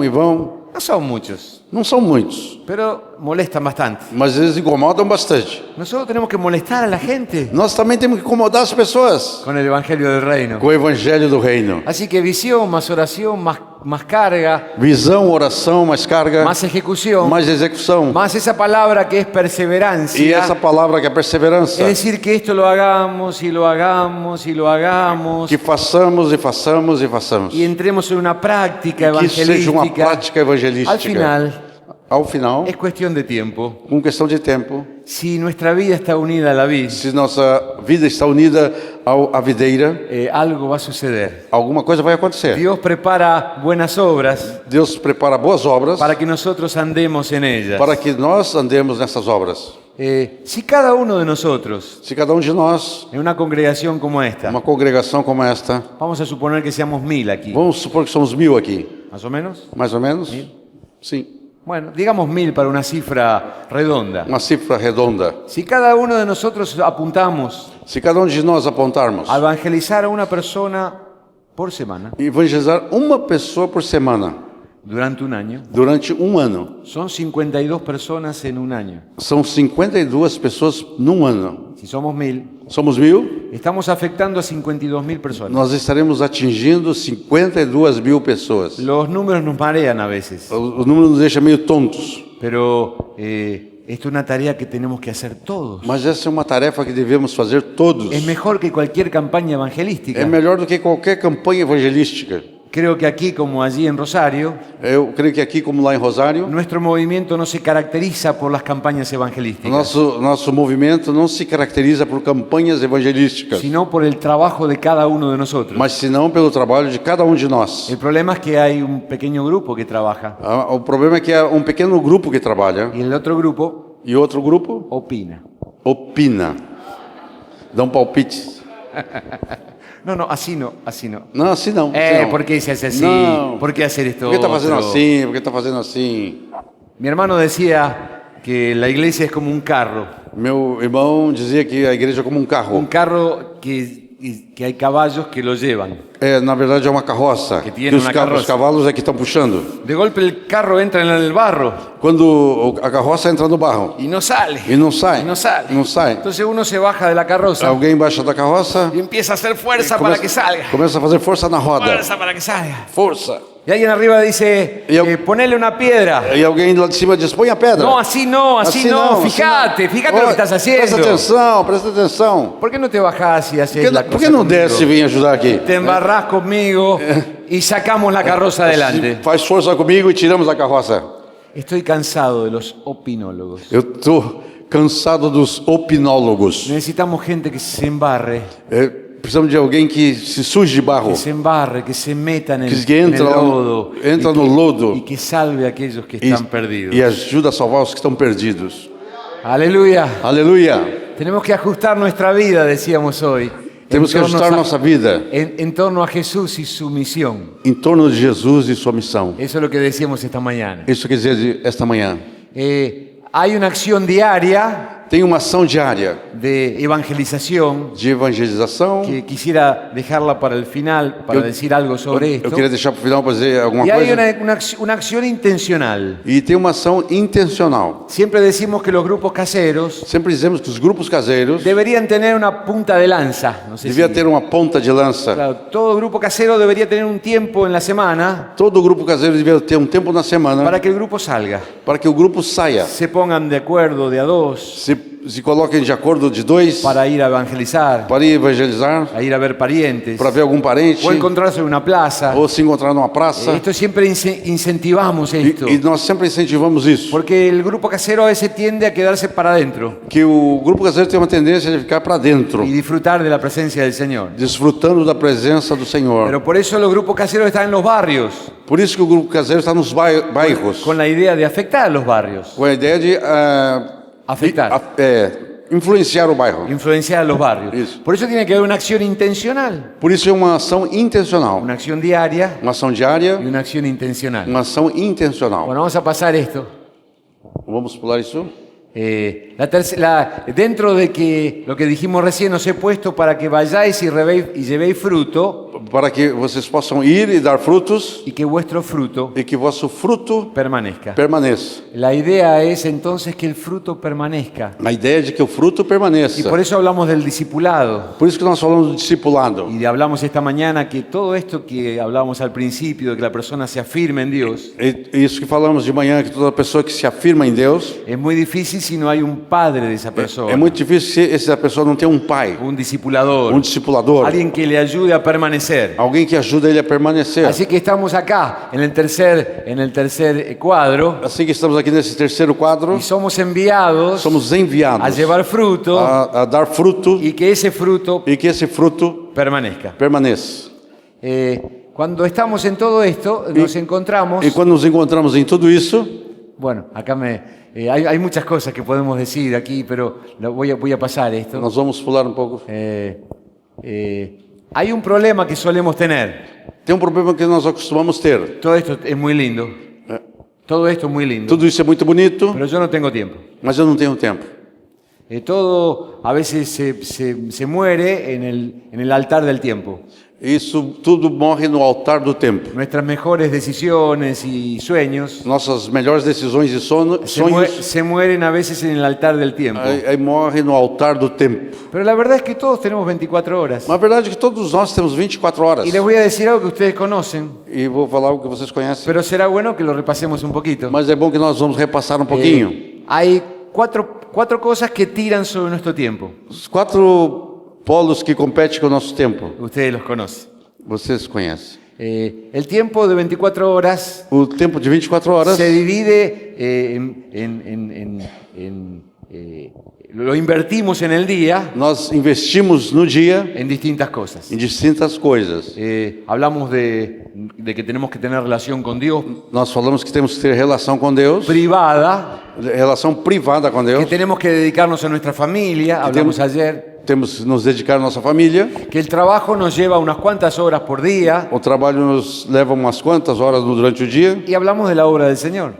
vão. No son muchos, Não são muitos, pero molestan bastante. mas eles incomodam bastante. Nosotros tenemos que molestar a la gente Nós também temos que incomodar as pessoas con el evangelio del reino. com o evangelho do reino. Así que visión, más oración, más más carga, visão, oração, mais carga, más ejecución, mais execução. más esa palabra que es E perseverancia. essa palavra que é perseverança. Es decir, que esto lo hagamos y lo hagamos y lo hagamos Que façamos e façamos e façamos. y entremos en una práctica Que isso seja uma evangelística. prática evangelística. Al final, Ao final, es cuestión de tiempo. com questão de tempo, Si nuestra vida está unida a la vid, se nossa vida está unida à videira, algo va a suceder. alguma coisa vai acontecer. Dios prepara buenas obras Deus prepara boas obras para que nosotros andemos en ellas. para que nós andemos nessas obras. Si cada uno de nosotros, Se cada de nós, en una congregación como esta, uma congregação como esta, vamos a suponer que seamos 1000 aquí, vamos supor que somos 1000 aqui, más o menos. mais ou menos? Sim, Bueno, digamos 1000 para una cifra redonda. uma cifra redonda. Si cada uno de nosotros apuntamos Se cada de nós apontarmos a evangelizar a una persona por semana evangelizar uma pessoa por semana durante un año, durante ano, son 52 personas en un año. são 52 pessoas num ano. Si somos 1000, Somos 1000, estamos afectando a 52.000 personas. nós estaremos atingindo 52.000 pessoas. Los números nos marean a veces, O número nos deixa meio tontos, pero esto es una tarea que tenemos que hacer todos. mas essa é uma tarefa que devemos fazer todos. Es mejor que cualquier campaña evangelística. É melhor do que qualquer campanha evangelística. Creo que aquí, como allí en Rosario, Eu creio que aqui, como lá em Rosário, nuestro movimiento no se caracteriza por las campañas evangelísticas, nosso movimento não se caracteriza por campanhas evangelísticas, sino por el trabajo de cada uno de nosotros. mas senão pelo trabalho de cada de nós. El problema es que hay un pequeño grupo que trabaja O problema é que é um pequeno grupo que trabalha y el otro grupo e outro grupo opina. opina, dá palpites. No, así no, así no. Não, assim não. assim não. ¿Por qué se hace así? Não. ¿Por qué hacer esto Por que está fazendo otro? assim? Por que está fazendo assim? Mi hermano decía que la iglesia es como un carro Meu irmão dizia que a igreja é como um carro. que hay caballos que lo llevan. Na verdade é uma carroça. Que tiene uma os carroça. cavalos é que estão puxando. De golpe el carro entra en el barro Quando a carroça entra no barro y no sale. e não sai, Y no sale. não sai. Entonces uno se baja de la carroza Alguém baixa da carroça y empieza a hacer fuerza para que salga. começa a fazer força na roda. Fuerza para que salga. Força. Y alguien arriba dice, Y yo- ponele una piedra. E alguém lá de cima diz: põe a pedra. No, así no, así no. assim Fíjate, não. fíjate lo que estás Presta haciendo. atenção, presta atenção. ¿Por qué no te bajás y haces la Por cosa que não conmigo? desce e vem ajudar aqui? Te embarrás conmigo y sacamos la carroza adelante. Faz força comigo e tiramos a carroça. Estoy cansado de los opinólogos. Eu estou cansado dos opinólogos. Necesitamos gente que se embarre, Precisamos de alguém que se suje de barro, que se meta en el, que en entra, el lodo, entra y no lodo y que salve a aquellos que están perdidos. e ajuda a salvar os que estão perdidos. Aleluya. Aleluia! Tenemos que ajustar nuestra vida, decíamos hoy. Temos que en torno ajustar a- nossa vida en torno a Jesús y su misión. em torno de Jesus e sua missão. Eso es lo que decíamos esta mañana. Isso quer dizer esta manhã. Hay una acción diaria Tem uma ação diária de evangelización de evangelização. que quisiera dejarla para el final para Eu- decir algo sobre esto. Eu queria deixar para o final para dizer alguma Y hay coisa. una acción intencional. E tem uma ação intencional. Siempre decimos que los grupos caseros Sempre dizemos que os grupos caseiros deberían tener una punta de lanza. No sé devia si- ter uma ponta de lança. Claro, todo grupo casero debería tener un tiempo en la semana Todo grupo caseiro devia ter um tempo na semana para que el grupo salga. para que o grupo saia. Se pongan de acuerdo de a dos Se coloquem de acordo de dois para ir a evangelizar, para ir evangelizar, a ir a ver parientes, para ver algum parente, o encontrarse en una plaza. ou se encontrar numa praça. Esto siempre incentivamos esto. E nós sempre incentivamos isso. Porque el grupo casero a veces tiende a quedarse para adentro Que o grupo caseiro tem uma tendência de ficar para dentro, y disfrutar de la presencia del Señor. desfrutando da presença do Senhor. Pero por eso los grupos caseros están en los barrios, Por isso que o grupo caseiro está nos bairros, con la idea de afectar a los barrios, com a ideia de afectar, influenciar o bairro. influenciar a los barrios. Eso. Por eso tiene que haber una acción intencional, Por isso é uma ação intencional, una acción diaria uma ação diária, y una acción intencional. uma ação intencional. Bueno, vamos a pasar esto. Vamos pular isso? Dentro de que lo que dijimos recién os he puesto para que vayáis y llevéis fruto, para que vocês possam ir e dar frutos y que vuestro fruto e que vosso fruto permanezca. permaneça. La idea es entonces que el fruto permanezca. A ideia é de que o fruto Y permaneça. por eso hablamos del discipulado. Por isso que nós falamos do discipulado. Y hablamos esta mañana que todo esto que hablábamos al principio, de que la persona se afirme en Dios, Isso que falamos de manhã, que toda pessoa que se afirma em Deus, es muy difícil si no hay un padre de esa persona, é muito difícil se essa pessoa não tem um pai, un discipulador, discipulador, alguien que le ayude a permanecer. alguém que ajuda ele a permanecer. Así que estamos acá en el tercer cuadro Assim que estamos aqui nesse terceiro quadro, y somos enviados somos enviados a llevar fruto a dar fruto y que ese fruto e que esse fruto permanezca. permaneça. Cuando estamos en todo esto, nos encontramos. E quando nos encontramos em tudo isso, Bueno, acá hay muchas cosas que podemos decir aquí, pero voy a pasar esto. nós vamos pular um pouco. Hay un problema que solemos tener. Tem um problema que nós acostumamos ter. Todo esto es muy lindo. Todo esto es muy lindo. Tudo isso é muito bonito, Pero yo no tengo tiempo. mas eu não tenho tempo. Todo a veces se muere en el altar del tiempo. Isso tudo morre no altar do tempo. Nuestras mejores decisiones y sueños Nossas melhores decisões e sonhos se mueren a veces en el altar del tiempo. aí morre no altar do tempo. Pero la verdad es que todos tenemos 24 horas. Mas a verdade é que todos nós temos 24 horas. Y les voy a decir algo que ustedes conocen, E vou falar algo que vocês conhecem. pero será bueno que lo repasemos un poquito. Mas é bom que nós vamos repassar um pouquinho. Hay cuatro cosas que tiran sobre nuestro tiempo. Os 4 polos que competem com o nosso tempo. Ustedes los conocen. Vocês conhecem. El tiempo de 24 horas O tempo de 24 horas se divide lo invertimos en el día nós investimos no dia en distintas cosas. em distintas coisas. Hablamos de que tenemos que tener relación con Dios Nós falamos que temos que ter relação com Deus, privada, relação privada com que Deus. tenemos que dedicarnos a nuestra familia, hablamos ayer, Temos que nos dedicar à nossa família. que el trabajo nos lleva unas cuantas horas por día O trabalho nos leva umas quantas horas durante o dia. y hablamos de la obra del Señor.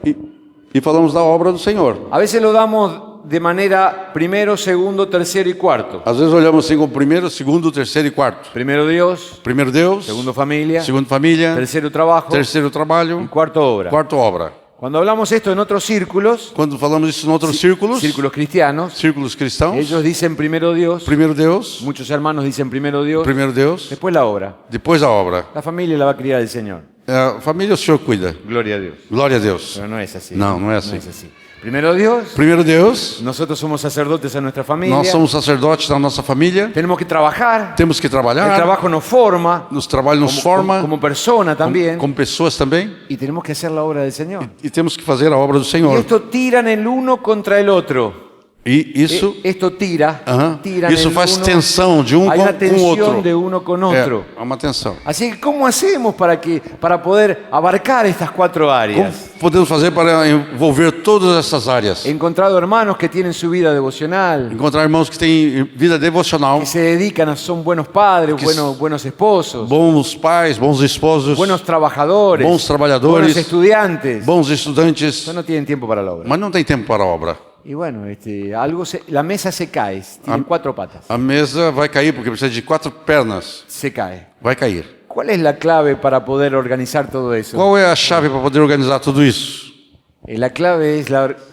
E falamos da obra do Senhor. A veces lo damos de manera primero, segundo, tercero y cuarto. Às vezes olhamos assim como primeiro, segundo, terceiro e quarto. Primero Dios, Primeiro Deus, segundo familia, segundo família, tercero trabajo terceiro y trabalho, cuarto obra. quarto obra. Cuando hablamos esto en otros círculos, Quando falamos isso em outros círculos cristianos, cristãos, ellos dicen primero Dios, primeiro Deus, muchos hermanos dicen primero Dios, después la obra. depois a obra. La familia la va a criar el Señor. A família o Senhor cuida. Gloria a Dios. Glória a Deus. Pero no es así. No es así. Primero Dios, Primeiro Deus, nosotros somos sacerdotes en nuestra familia. nós somos sacerdotes da nossa família, Tenemos que trabajar. temos que El trabalhar, trabajo nos forma nos trabalho nos forma, como persona también. como pessoas também, Y tenemos que hacer la obra del Señor. e temos que fazer a obra do Y Senhor. esto tiran el uno contra el otro. E isso, Esto tira isso el faz uno. tensão de Hay una com o tensión outro. de uno con otro. É uma tensão. Así que, ¿cómo hacemos para poder abarcar estas cuatro Como áreas? podemos fazer para envolver todas essas áreas? He encontrado hermanos que tienen su vida devocional, Encontrar irmãos que têm vida devocional, que se dedican son buenos padres, buenos esposos, bons pais, bons esposos, buenos trabajadores, bons trabalhadores, buenos estudiantes. bons estudantes, No tienen tiempo para la obra. mas não tem tempo para a obra. Y bueno, la mesa se cae, tiene cuatro patas, A mesa vai cair porque precisa de 4 pernas. se cae. Vai cair. ¿Cuál es la clave para poder organizar todo eso? Qual é a chave para poder organizar tudo isso? La clave es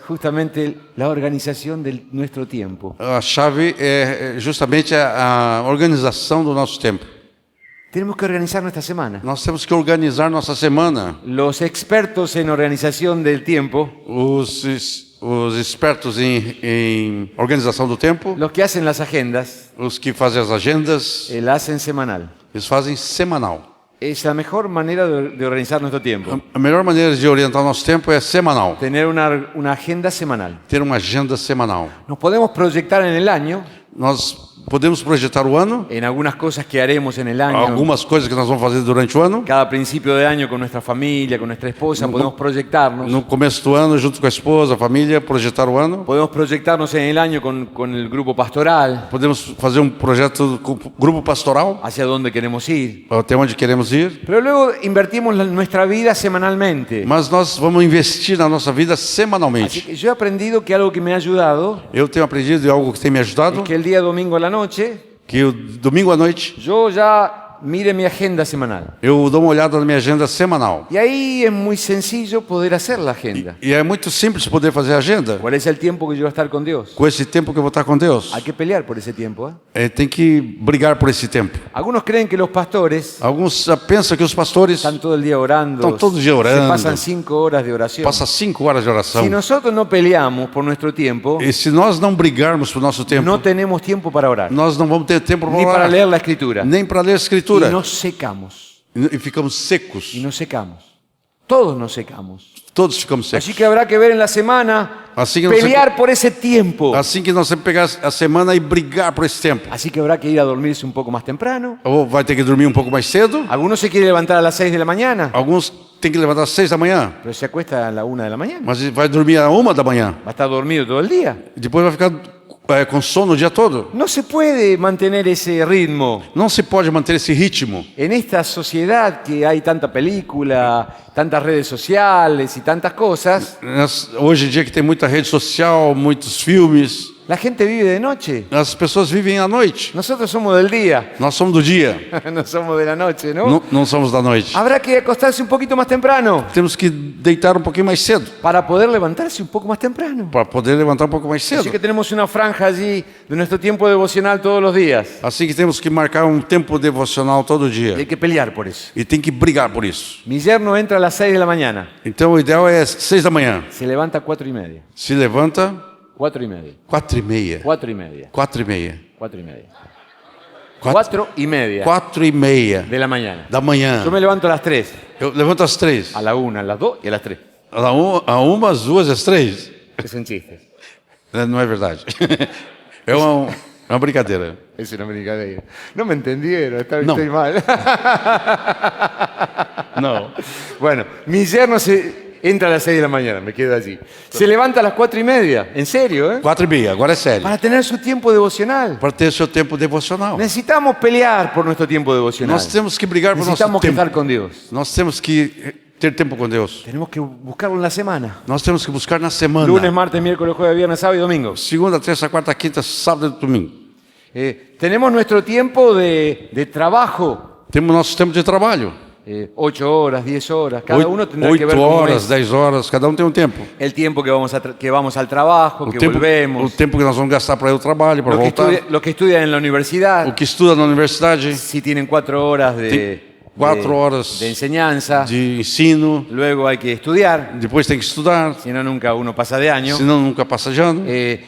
justamente la organización de nuestro tiempo. A chave é justamente a organização do nosso tempo. Tenemos que organizar nuestra semana. Nós temos que organizar nossa semana. Los expertos en organización del tiempo, Os expertos em organização do tempo, los que hacen las agendas, os que fazem as agendas, la hacen semanal. eles fazem semanal. Es la mejor manera de organizar nuestro tiempo. A melhor maneira de orientar o nosso tempo é semanal. Tener una agenda semanal. Ter uma agenda semanal. Nos podemos proyectar en el año, Nós podemos projetar o ano, en algunas cosas que haremos en el año. algumas coisas que nós vamos fazer durante o ano. Cada principio de año con nuestra familia, con nuestra esposa, podemos proyectarnos. No começo do ano, junto com a esposa, a família, projetar o ano. Podemos proyectarnos en el año con el grupo pastoral, Podemos fazer um projeto com o grupo pastoral, hacia dónde queremos ir. até onde queremos ir. Pero luego invertimos nuestra vida semanalmente. Mas nós vamos investir na nossa vida Así semanalmente. que yo he aprendido que algo que me ha ayudado Eu tenho aprendido de algo que tem me ajudado, es que el día domingo a la noche que o domingo à noite yo ya mire mi agenda semanal. eu dou uma olhada na minha agenda semanal. Y ahí es muy sencillo poder hacer la agenda. E é muito simples poder fazer a agenda ¿Cuál es el tiempo que yo voy a estar con Dios? com esse tempo que eu vou estar com Deus. Hay que pelear por ese tiempo. Tem que brigar por esse tempo. Algunos creen que los pastores Alguns pensam que os pastores están todo el día orando, estão todo dia se orando, pasan 5 horas de oración. passam 5 horas de oração. Si nosotros no peleamos por nuestro tiempo, E se nós não brigarmos por nosso tempo, no tenemos tiempo para orar, nós não vamos ter tempo ni para para orar, leer la Escritura. nem para ler a Escritura. Y nos secamos, E ficamos secos. y nos secamos. Todos nos secamos. Todos ficamos secos. Así que habrá que ver en la semana, Así que pelear por ese tiempo. Assim que nós temos que pegar a semana e brigar por esse tempo. Así que habrá que ir a dormirse un poco más temprano. Ou vai ter que dormir um pouco mais cedo. Algunos se quieren levantar a las 6 de la mañana, Alguns têm que levantar às 6 da manhã. pero se acuesta a la 1 de la mañana. Mas vai dormir à 1 da manhã. Va a estar dormido todo el día. Depois vai ficar com sono o dia todo. No se puede mantener ese ritmo. Não se pode manter esse ritmo. En esta sociedad que hay tanta película, tantas redes sociales y tantas cosas, Hoje em dia que tem muita rede social, muitos filmes, la gente vive de noche. as pessoas vivem à noite. Nosotros somos del día, Nós somos do dia, no somos de la noche, ¿no? não somos da noite. Habrá que acostarse un poquito más temprano Temos que deitar um pouquinho mais cedo, para poder levantarse un poco más temprano. para poder levantar um pouco mais cedo. Así que tenemos una franja allí de nuestro tiempo devocional todos los días. Assim que temos que marcar um tempo devocional todo Y dia. hay que pelear por eso. E tem que brigar por isso. Mi yerno entra a las 6 de la mañana, Então o ideal é 6 da manhã. se levanta a 4:30. Se levanta 4:30. 4:30. 4:30. 4:30. 4:30. 4 4:30 4:30 de la mañana. da manhã. Yo me levanto a las 3, Eu levanto às 3. a la 1, a las 2 y a las 3. A uma, às 2, às 3. Es un chiste. Não é verdade. É uma brincadeira. Es una brincadeira. No me entendieron, No. estoy mal. Não. Bueno, mi yerno entra a las 6 de la mañana, me quedo allí. Se levanta a las 4:30, en serio, ¿eh? 4:30, agora é sério. Para tener su tiempo devocional. Para ter seu tempo devocional. Necesitamos pelear por nuestro tiempo devocional. Nós temos que brigar por nosso Necesitamos tempo. estar con Dios. Nós temos que ter tempo com Deus. Tenemos que buscarlo en la semana. Nós temos que buscar na semana. Lunes, martes, miércoles, jueves, viernes, sábado y domingo. Segunda, terça, quarta, quinta, sábado e domingo. Tenemos nuestro tiempo de trabajo. Temos nosso tempo de trabalho. 8 horas, 10 horas. Cada uno tendrá que 8 ver cómo horas, es 10 horas, cada um tem um tempo. el tiempo que vamos al trabajo, O que tempo, volvemos. o tempo que nós vamos gastar para ir ao trabalho, para voltar. Los que estudian en la universidad, O que estuda na universidade, si tienen 4 horas de 4 horas de enseñanza, de ensino, luego hay que estudiar, depois tem que estudar, si no nunca uno pasa de año. senão nunca passa de ano.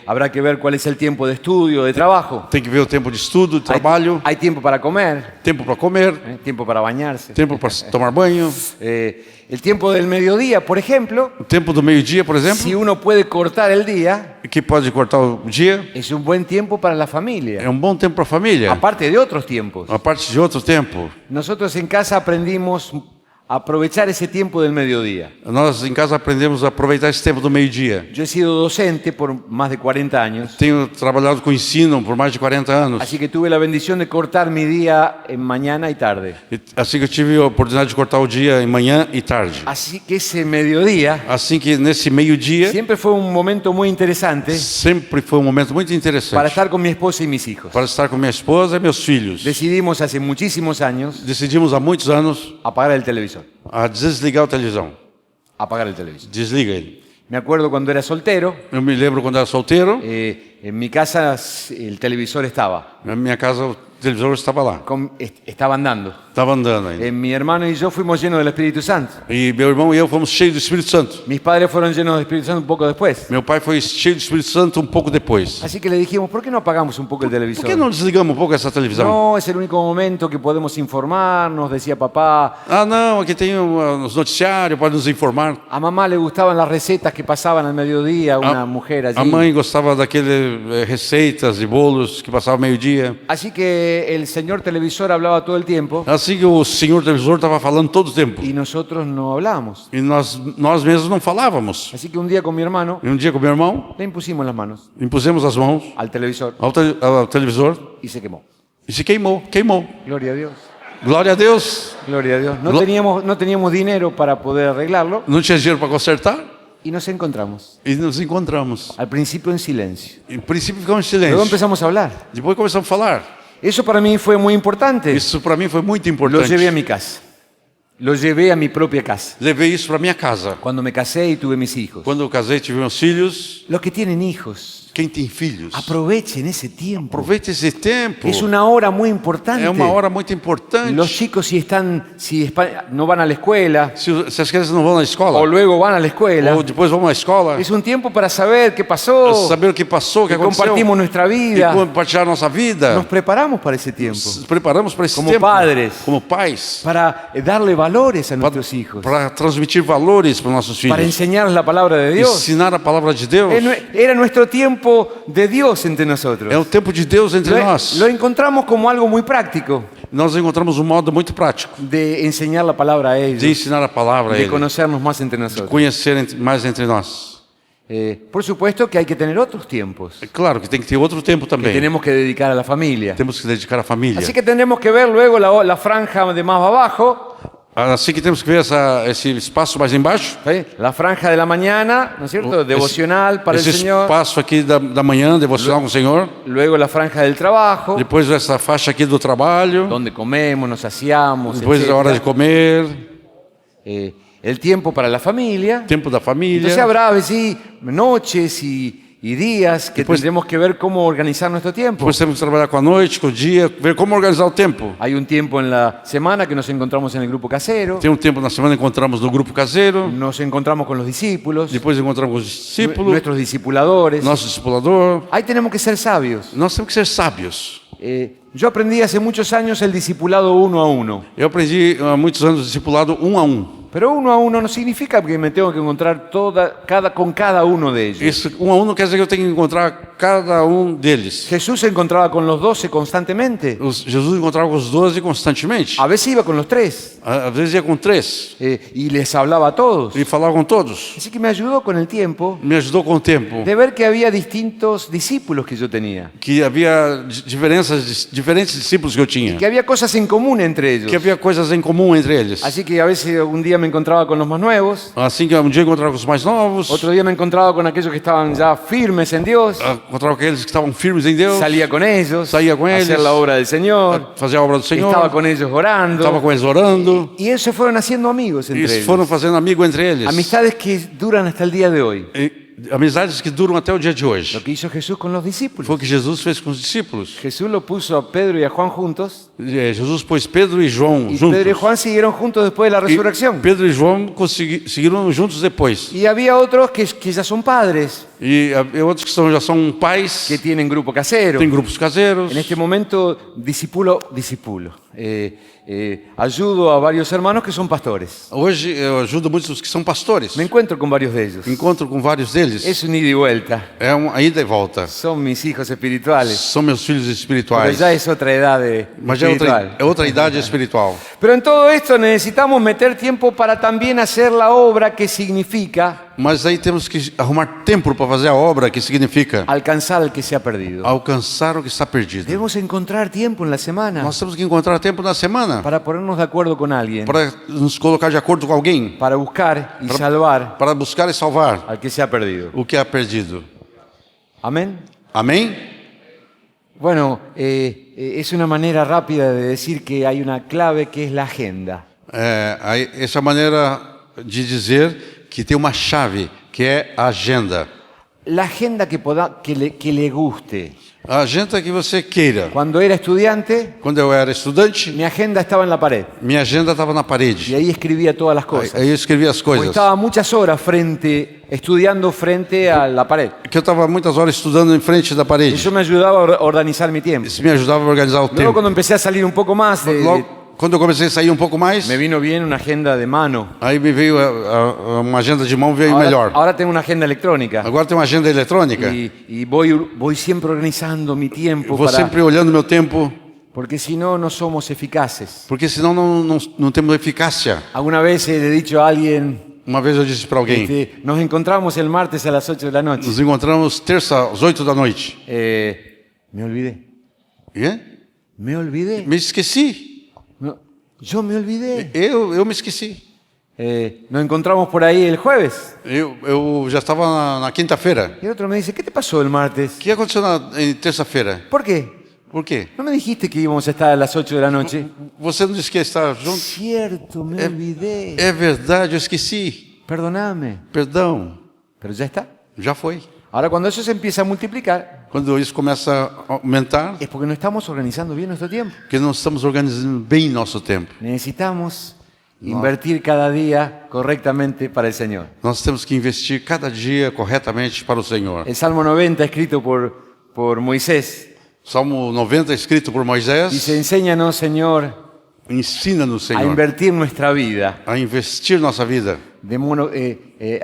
Habrá que ver cuál es el tiempo de estudio, de trabajo. Tem que ver o tempo de estudo, de trabalho, Hay tiempo para comer, tempo para comer, tiempo para bañarse. tempo para tomar banho, El tiempo del mediodía, por ejemplo, o tempo do meio-dia, por exemplo, si uno puede cortar el día, que pode cortar o dia, es un buen tiempo para la familia. é um bom tempo para a família, Aparte de otros tiempos. a parte de outro tempo. Nosotros en casa aprendimos a aprovechar ese tiempo del mediodía. Nós em casa aprendemos a aproveitar esse tempo do meio-dia. Yo he sido docente por más de 40 años, Tenho trabalhado com ensino por mais de 40 anos. así que tuve la bendición de cortar mi día en mañana y tarde. Assim que eu tive a oportunidade de cortar o dia em manhã e tarde. Así que ese mediodía Assim que nesse meio-dia siempre fue un momento muy interesante sempre foi um momento muito para interessante estar con mi esposa y mis hijos. para estar com minha esposa e meus filhos. Decidimos hace muchísimos años Decidimos há muitos anos apagar el televisor. a desligar a televisão. Apagar el televisor. Desliga ele. Me acuerdo cuando era soltero, Eu me lembro quando era solteiro, en mi casa el televisor estaba, na minha casa o televisor estava lá. estaba andando. Estava andando ainda. Mi hermano y yo fuimos llenos del Espíritu Santo. E meu irmão e eu fomos cheios do Espírito Santo. Mis padres fueron llenos del Espíritu Santo un poco después. Meu pai foi cheio do Espírito Santo um pouco depois. Así que le dijimos, ¿por qué no apagamos un poco el Por televisor? que não desligamos um pouco essa televisão? No, es el único momento que podemos informarnos, decía papá. Ah, não, aqui tem os noticiários, pode nos informar. A mamá le gustaban las recetas que pasaban al mediodía, una mujer allí. A mãe gostava daqueles receitas e bolos que passavam meio-dia. Así que el señor televisor hablaba todo el tiempo Assim que o senhor televisor estava falando todo o tempo. y nosotros no hablábamos. E nós mesmos não falávamos. Así que un día con mi hermano E um dia com meu irmão, le impusimos las manos impusemos as mãos al televisor ao televisor y se quemó. e se queimou. Gloria a Dios. Glória a Deus. Gloria a Dios. No Glo- teníamos dinero para poder arreglarlo Não tinha dinheiro para consertar y nos encontramos. e nos encontramos. Al principio en silencio. Em princípio ficamos em Luego silêncio. empezamos a hablar. Depois começamos a falar. Eso para mí fue muy importante. Isso para mim foi muito Lo importante. llevé a mi casa. Lo llevé a mi propia casa. Levei isso para minha casa. Cuando me casé y tuve mis hijos. Quando eu casei, tive meus filhos. Los que tienen hijos, Quem tem filhos, aprovechen ese tiempo. aproveite esse tempo. Es una hora muy importante. É uma hora muito importante. Los chicos no van a la escuela Se as crianças não vão na escola, o luego van a la escuela, ou depois vão à escola, es un tiempo para saber qué pasó, saber o que passou, o que que aconteceu, compartimos nuestra e vida. compartilhar nossa vida. Nos preparamos para esse tempo, Nos preparamos para esse Como tempo, padres. como pais, para darle valores a nuestros hijos, para transmitir valores para nossos para filhos, enseñarles la palabra de Dios. ensinar a palavra de Deus. Era nuestro tiempo de Dios entre nosotros. É o tempo de Deus entre nós. Lo encontramos como algo muy práctico Nós encontramos um modo muito prático de enseñar la palabra a de ellos, ensinar a palavra a de eles, conocernos más entre nosotros. conhecer mais entre nós. Por supuesto que hay que tener otros tiempos É claro que tem que ter outro tempo que também. tenemos que dedicar a la familia. Temos que dedicar à família. Así que tendremos que ver luego la franja de más abajo, Assim que temos que ver esse espaço mais embaixo. ¿sí? La franja de la mañana, ¿no es cierto? Devocional para el Esse Señor. espaço aqui da manhã, devocional com o Senhor. Luego la franja del trabajo, Depois essa faixa aqui do trabalho. donde comemos, nos saciamos, Depois a hora de etc. comer. El tiempo para la familia. Tempo da família. Entonces habrá a veces noches y días que Después- tendremos que ver cómo organizar nuestro tiempo. Depois temos que trabalhar com a noite, com o dia, ver como organizar o tempo. Hay un tiempo en la semana que nos encontramos en el grupo casero, Tem um tempo na semana que encontramos no grupo caseiro. nos encontramos con los discípulos, Depois encontramos com os discípulos, nuestros discipuladores. nosso discipulador. Ahí tenemos que ser sabios. Nós temos que ser sábios. Yo aprendí hace muchos años el discipulado uno a uno. Eu aprendi há muitos anos discipulado um a um. Pero uno a uno no significa que me tengo que encontrar con cada uno de ellos. Esse um a um não quer dizer que eu tenho que encontrar cada um deles. Jesús se encontraba con los 12 constantemente. Jesus encontrava com os 12 constantemente. A veces iba con los 3 Às vezes ia com 3 y les hablaba a todos. e falava com todos. Así que me ayudó con el tiempo Me ajudou com o tempo. de ver que había distintos discípulos que yo tenía, Que havia diferentes discípulos que eu tinha. que había cosas en común entre ellos. Que havia coisas em comum entre eles. Así que a veces un día me encontraba con los más nuevos, Assim que um dia eu encontrava com os mais novos, otro día me encontraba con aquellos que estaban ya firmes en Dios, encontrava com aqueles que estavam firmes em Deus, salía con ellos, Salía con a hacer ellos. la obra del Señor, fazia a obra do Senhor, estaba con ellos orando, estava com eles orando, y ellos se fueron haciendo amigos entre e ellos. foram fazendo amigo entre eles. Amistades que duran hasta el día de hoy. Amizades que duram até o dia de hoje. Lo que hizo Jesús con los discípulos. Foi o que Jesus fez com os discípulos. Jesús lo puso a Pedro y a Juan juntos, Jesus pôs Pedro e João y juntos. Pedro y Juan siguieron juntos después de la E resurrección. Pedro e João seguiram juntos depois. Y había otros que ya son padres, E outros que já são pais, que tienen grupo casero. têm grupos caseiros. En este momento discipulo. Ayudo a varios hermanos que son pastores. Hoje eu ajudo muitos os que são pastores. Me encuentro con varios de ellos. Encontro com vários deles. Es un ida y vuelta. É uma ida e volta. Son mis hijos espirituales. São meus filhos Pero espirituais. ya es otra edad Mas é espiritual. outra idade espiritual. Pero en todo esto necesitamos meter tiempo para también hacer la obra que significa Mas aí temos que arrumar tempo para fazer a obra, que significa alcanzar al que se ha perdido. alcançar o que está perdido. Debemos encontrar tiempo en la semana Nós temos que encontrar tempo na semana para ponernos de acuerdo con alguien, para nos colocar de acordo com alguém, para buscar y salvar para buscar e salvar al que se ha perdido. o que é perdido. Amén. Amém? Bueno, es una manera rápida de decir que hay una clave que es la agenda. Essa é a maneira de dizer que tem uma chave, que é a agenda. La agenda que le guste. A agenda que você queira. Cuando era estudiante, Quando eu era estudante, mi agenda estaba en la pared minha agenda estava na y parede. ahí escribía todas las cosas. Aí eu escrevia as Porque coisas. estaba muchas horas estudiando frente a la pared. Que eu estava muitas horas estudando em frente da parede. Eso me ayudaba a organizar mi tiempo. Isso me ajudava a organizar o Luego tempo. cuando empecé a salir un poco más, Quando eu comecei a sair um pouco mais, me vino bien una agenda de mano. aí me veio uma agenda de mão veio melhor. Ahora tengo una agenda electrónica Agora tem uma agenda eletrônica. y voy siempre organizando mi tiempo Vou sempre olhando meu tempo, porque si no, no somos eficaces. porque senão não temos eficácia. Alguna vez le he dicho a alguien, Uma vez eu disse para alguém, nos encontramos el martes a las 8 de la noche. nos encontramos terça às 8 da noite. Me olvidé. E? Me olvidé. Me esqueci. No, yo me olvidé. Eu me esqueci. Nos encontramos por ahí el jueves. Eu já estava na quinta-feira. Y el otro me dice, ¿qué te pasó el martes? O que aconteceu em terça-feira? ¿Por qué? Por quê? ¿No me dijiste que íbamos a estar a las 8 de la noche? Você não disse que ia estar junto? Cierto, me olvidé. É verdade, eu esqueci. Perdóname. Perdão, Pero ya está. já foi. Ahora, cuando eso se empieza a multiplicar, Quando isso começa a aumentar, es porque no estamos organizando bien nuestro tiempo. porque não estamos organizando bem nosso tempo. Necesitamos invertir cada día correctamente para el Señor. Nós temos que investir cada dia corretamente para o Senhor. El Salmo 90, escrito por Moisés, Salmo 90, escrito por Moisés, dice: enséñanos, Señor, ensina-nos, a Senhor, invertir nuestra vida, a investir nossa vida,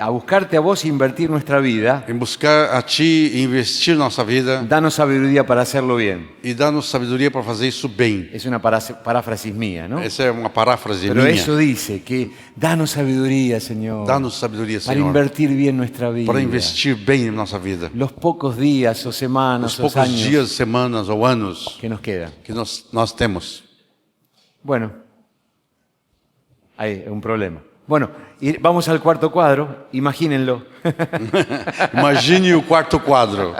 a buscarte a vos e invertir nuestra vida. em buscar a Ti e investir nossa vida Danos sabiduría para hacerlo bien. e dar-nos sabedoria para fazer isso bem. Es una paráfrasis mía, ¿no? Essa é uma paráfrase Pero minha. eso dice que danos sabiduría, Señor, Dá-nos sabedoria, para Senhor, invertir bien nuestra vida. para investir bem em nossa vida. Los pocos días o semanas Os o poucos años dias, semanas ou anos que nos quedan. que nós temos. Bueno, hay un problema. Bueno, vamos al cuarto cuadro, imagínenlo. Imagine o quarto quadro.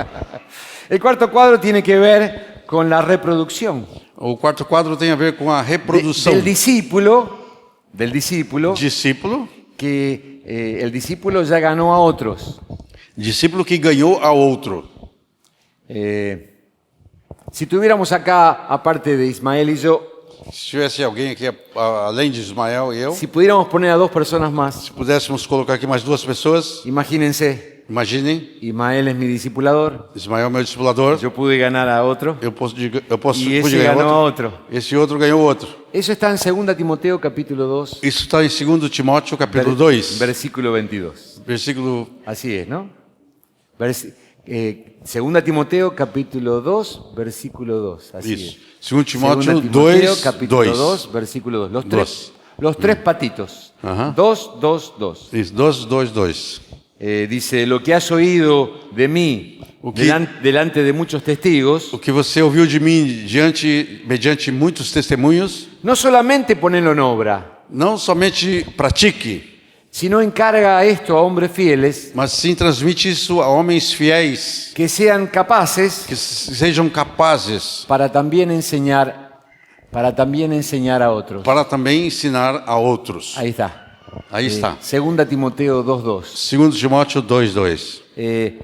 El cuarto cuadro tiene que ver con la reproducción. O quarto quadro tem a ver com a reprodução. Del discípulo, Discípulo, que el discípulo ya ganó a otros. discípulo que ganhou a outro. Si tuviéramos acá, aparte de Ismael y yo, Se tivesse alguém aqui, além de Ismael e eu, si pudiéramos poner a dos personas más, se pudéssemos colocar aqui mais duas pessoas, imagínense, imaginem, Ismael es mi discipulador, Ismael é meu discipulador, yo pude ganar a otro, eu y pude ese ganhar ganó a outro, otro. esse outro ganhou outro. Eso está en 2 Timoteo capítulo 2, Isso está em 2 Timóteo, capítulo 2, versículo 22. versículo... Así es, ¿no? 2 Timoteo capítulo 2, versículo 2. Así Isso. es. 2 Timóteo 2 Timoteo 2, capítulo 2. 2, versículo 2. Dos. Los tres patitos. Ajá. 2, 2, 2. Isso, 2, 2, 2. Dice: lo que has oído de mí delante de muchos testigos, O que você ouviu de mim mediante muitos testemunhos, no solamente ponelo en obra, não somente pratique, sino encarga esto a hombres fieles mas sim transmite isso a homens fiéis, que sean capaces que sejam capazes para también enseñar a otros. para também ensinar a outros. Ahí está. Aí está. 2 Timoteo 2:2. 2 Timóteo 2, 2.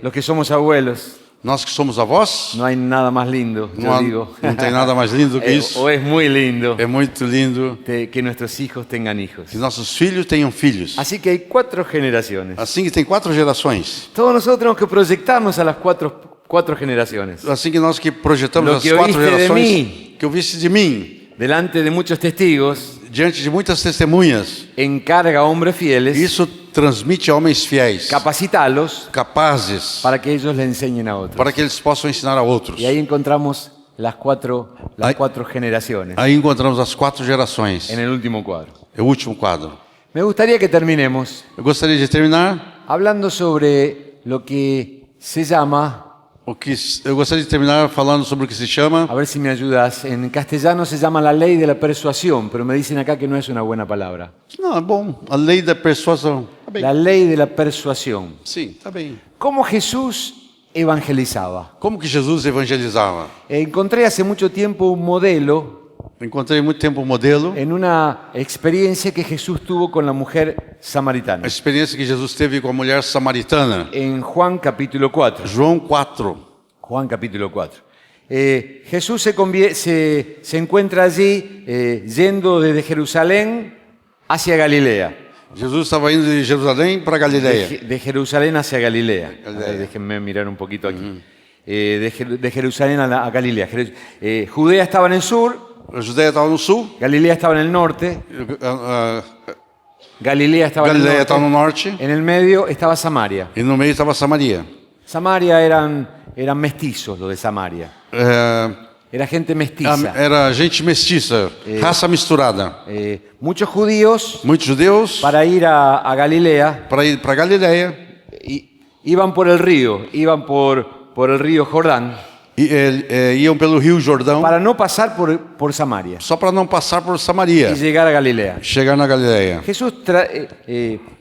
Los que somos abuelos, Nós que somos avós, no hay nada más lindo, yo digo. não tem nada mais lindo que isso. O es muy lindo É muito lindo que nuestros hijos tengan hijos. que nossos filhos tenham filhos. Así que hay 4 generaciones. Assim que tem 4 gerações. Todos nosotros tenemos que proyectarnos a las cuatro generaciones. Assim que nós que projetamos Lo as que 4 oíste de gerações, mim. que ouviste de mim, Delante de muchos testigos, diante de muitas testemunhas, encarga a hombres fieles, isso transmite a homens fiéis, capacitalos capazes, para que ellos le enseñen a otros. para que eles possam ensinar a outros. Y ahí encontramos las cuatro generaciones Aí encontramos as 4 gerações. en el último cuadro. É o último quadro. Me gustaría que terminemos Eu gostaria de terminar hablando sobre lo que se llama, eu gostaria de terminar falando sobre o que se chama, a ver si me ayudas, en castellano se llama la ley de la persuasión, pero me dicen acá que no es una buena palabra. não, é bom, a lei da persuasão. Tá bem. La ley de la persuasión. Sim, tá bem. ¿Cómo Jesús evangelizaba? Como que Jesus evangelizava? Encontré hace mucho tiempo un modelo Encontrei muito tempo um modelo, en una experiencia que Jesús tuvo con la mujer samaritana. a experiência que Jesus teve com a mulher samaritana. En Juan capítulo 4. João 4. Juan capítulo 4. Jesús se encuentra allí yendo desde Jerusalén hacia Galilea. Jesus estava indo de Jerusalém para Galileia. De Jerusalén hacia Galilea. Galilea. Déjenme mirar un poquito aquí. De Jerusalén a Galilea. Judea estaba en el sur, A Judéia estava no sul, Galilea estaba en el norte, Galilea estaba Galileia estava no en el norte, norte, en el medio estaba Samaria. e no meio estava Samaria. Samaria eran mestizos, los de Samaria. Era gente mestiza. Era gente mestiça, raça misturada. Muchos judíos, Muitos judeus, para ir a Galilea, para ir para Galileia, iban por el río, iban por el río Jordán, iam pelo Rio Jordão, para no pasar por Samaria só para não passar por Samaria, y llegar a Galilea. chegar na Galileia.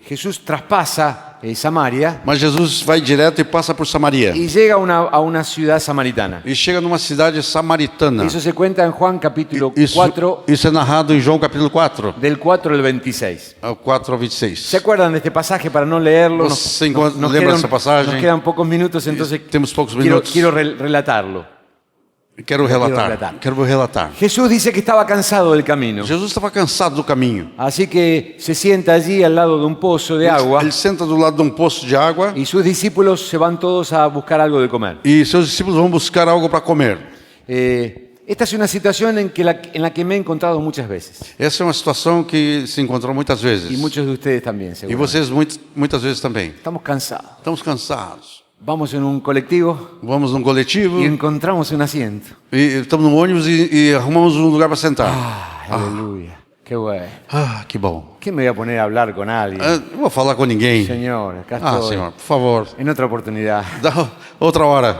Jesús traspasa Samaria mas Jesus vai direto e passa por Samaria. y llega a una ciudad samaritana. E chega numa cidade samaritana. Eso se cuenta en Juan capítulo Isso, 4, isso é narrado em João capítulo 4, del 4 al 26. ao 4 ao 26. ¿Se acuerdan de este pasaje para no leerlo? Você lembra dessa passagem? Nos quedan pocos minutos, entonces Temos poucos quiero, minutos. quiero relatarlo. Quero relatar. Jesús dice que estaba cansado del camino. Jesus estava cansado do caminho. Así que se sienta allí al lado de un pozo de agua Ele senta do lado de um poço de água y sus discípulos se van todos a buscar algo de comer. e seus discípulos vão buscar algo para comer. Esta es una situación en la que me he encontrado muchas veces. Essa é uma situação que se encontrou muitas vezes. Y muchos de ustedes también, E seguro. vocês muitas vezes também. Estamos cansados. Estamos cansados. Vamos en un colectivo Vamos num coletivo y encontramos un asiento. e estamos no ônibus e arrumamos um lugar para sentar. Aleluya. Qué bueno. Que bom. ¿Qué me voy a poner a hablar con alguien? Não vou falar com ninguém. Señor, acá estoy. Senhor, por favor. En otra oportunidad. Dá outra hora.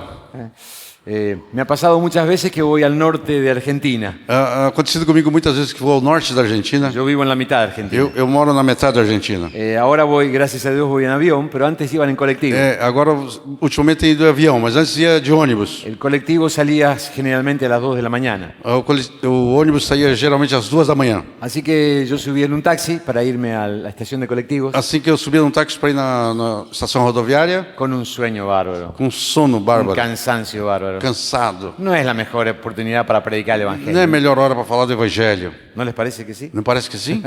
Me ha pasado muchas veces que voy al norte de Argentina. Ha acontecido comigo muitas vezes que vou ao norte da Argentina. Yo vivo en la mitad de Argentina. Eu moro na metade da Argentina. Ahora voy, gracias a Dios, voy en avión, pero antes iban en colectivo. Agora, ultimamente, tenho ido de avião, mas antes ia de ônibus. El colectivo salía generalmente a las 2 de la mañana. O ônibus saía geralmente às 2 da manhã. Así que yo subí en un taxi para irme a la estación de colectivos Assim que eu subia num táxi para ir na estação rodoviária, con un sueño bárbaro, com sono un bárbaro, cansancio bárbaro. cansado. No es la mejor oportunidad para predicar el Não é a Evangelio. melhor hora para falar do Evangelho. ¿No les parece que sí? Não parece que sim?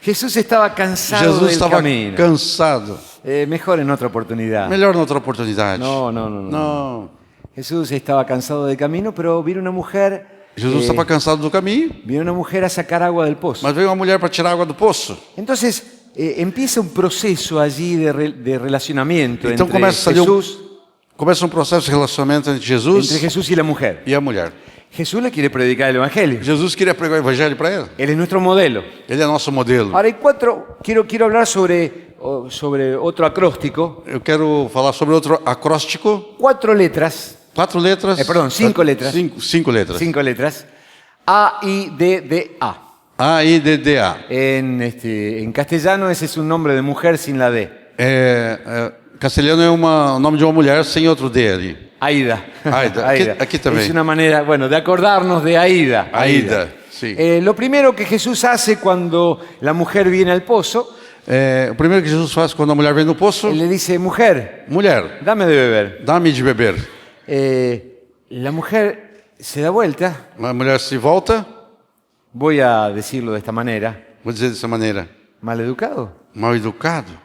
Jesús estaba cansado Jesus del estava camino. cansado. Mejor en otra oportunidad. Melhor noutra oportunidade. No. Jesús estaba cansado del camino, pero vino una mujer. Jesus estava cansado do caminho, Vino una mujer a sacar agua del pozo. mas veio uma mulher para tirar água do poço. Entonces empieza un proceso allí de relacionamiento Então entre começa um processo de relacionamento entre Jesus entre Jesús y la mujer. e a mulher. Jesús le quiere predicar el Evangelio. Jesus queria pregar o Evangelho para ela. Él es nuestro modelo. Ele é nosso modelo. Ahora hay quiero hablar sobre otro acróstico. Eu quero falar sobre outro acróstico. 4 letras. 4 letras. Perdão, 5 letras. 5 letras. 5 letras. A, I, D, D, A. A-I-D-D-A. En castellano ese es un nombre de mujer sin la D. Castelhano é o nome de uma mulher sem outro D ali. Aida. Aida. Aquí también. Es una manera, de acordarnos de Aida. Aida, sí. Lo primero que Jesús hace cuando la mujer viene al pozo, O primeiro que Jesus faz quando a mulher vem no poço, él le dice, mujer, mulher, dame de beber. dá-me de beber. La mujer se da vuelta, A mulher se volta, voy a decirlo de esta manera, vou dizer dessa maneira, mal educado. mal educado.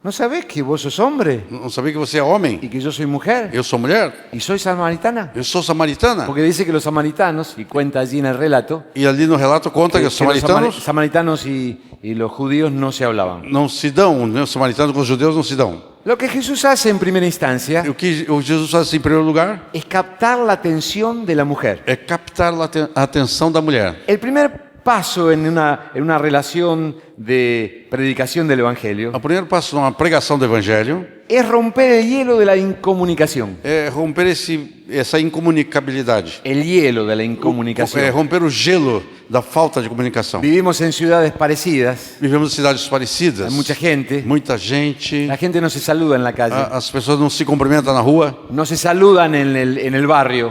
¿No sabés que vos sos hombre Não sabia que você é homem? y que yo soy mujer Eu sou mulher? y soy samaritana? Eu sou samaritana? Porque dice que los samaritanos, y cuenta allí en el relato, E ali no relato conta que os que los samaritanos samaritanos y los judíos no se hablaban. não se dão, né? Os samaritanos com os judeus não se dão. Lo que Jesús hace en primera instancia O que o Jesus faz em primeiro lugar es captar la atención de la mujer. é captar a atenção da mulher. El primer paso en una relación de predicación del Evangelio O primeiro passo numa pregação do Evangelho es romper el hielo de la incomunicación. é romper essa incomunicabilidade. El hielo de la incomunicación. É romper o gelo da falta de comunicação. Vivimos en ciudades parecidas, Vivemos em cidades parecidas. hay mucha gente, Muita gente. la gente no se saluda en la calle, As pessoas não se cumprimentam na rua. no se saludan en el barrio.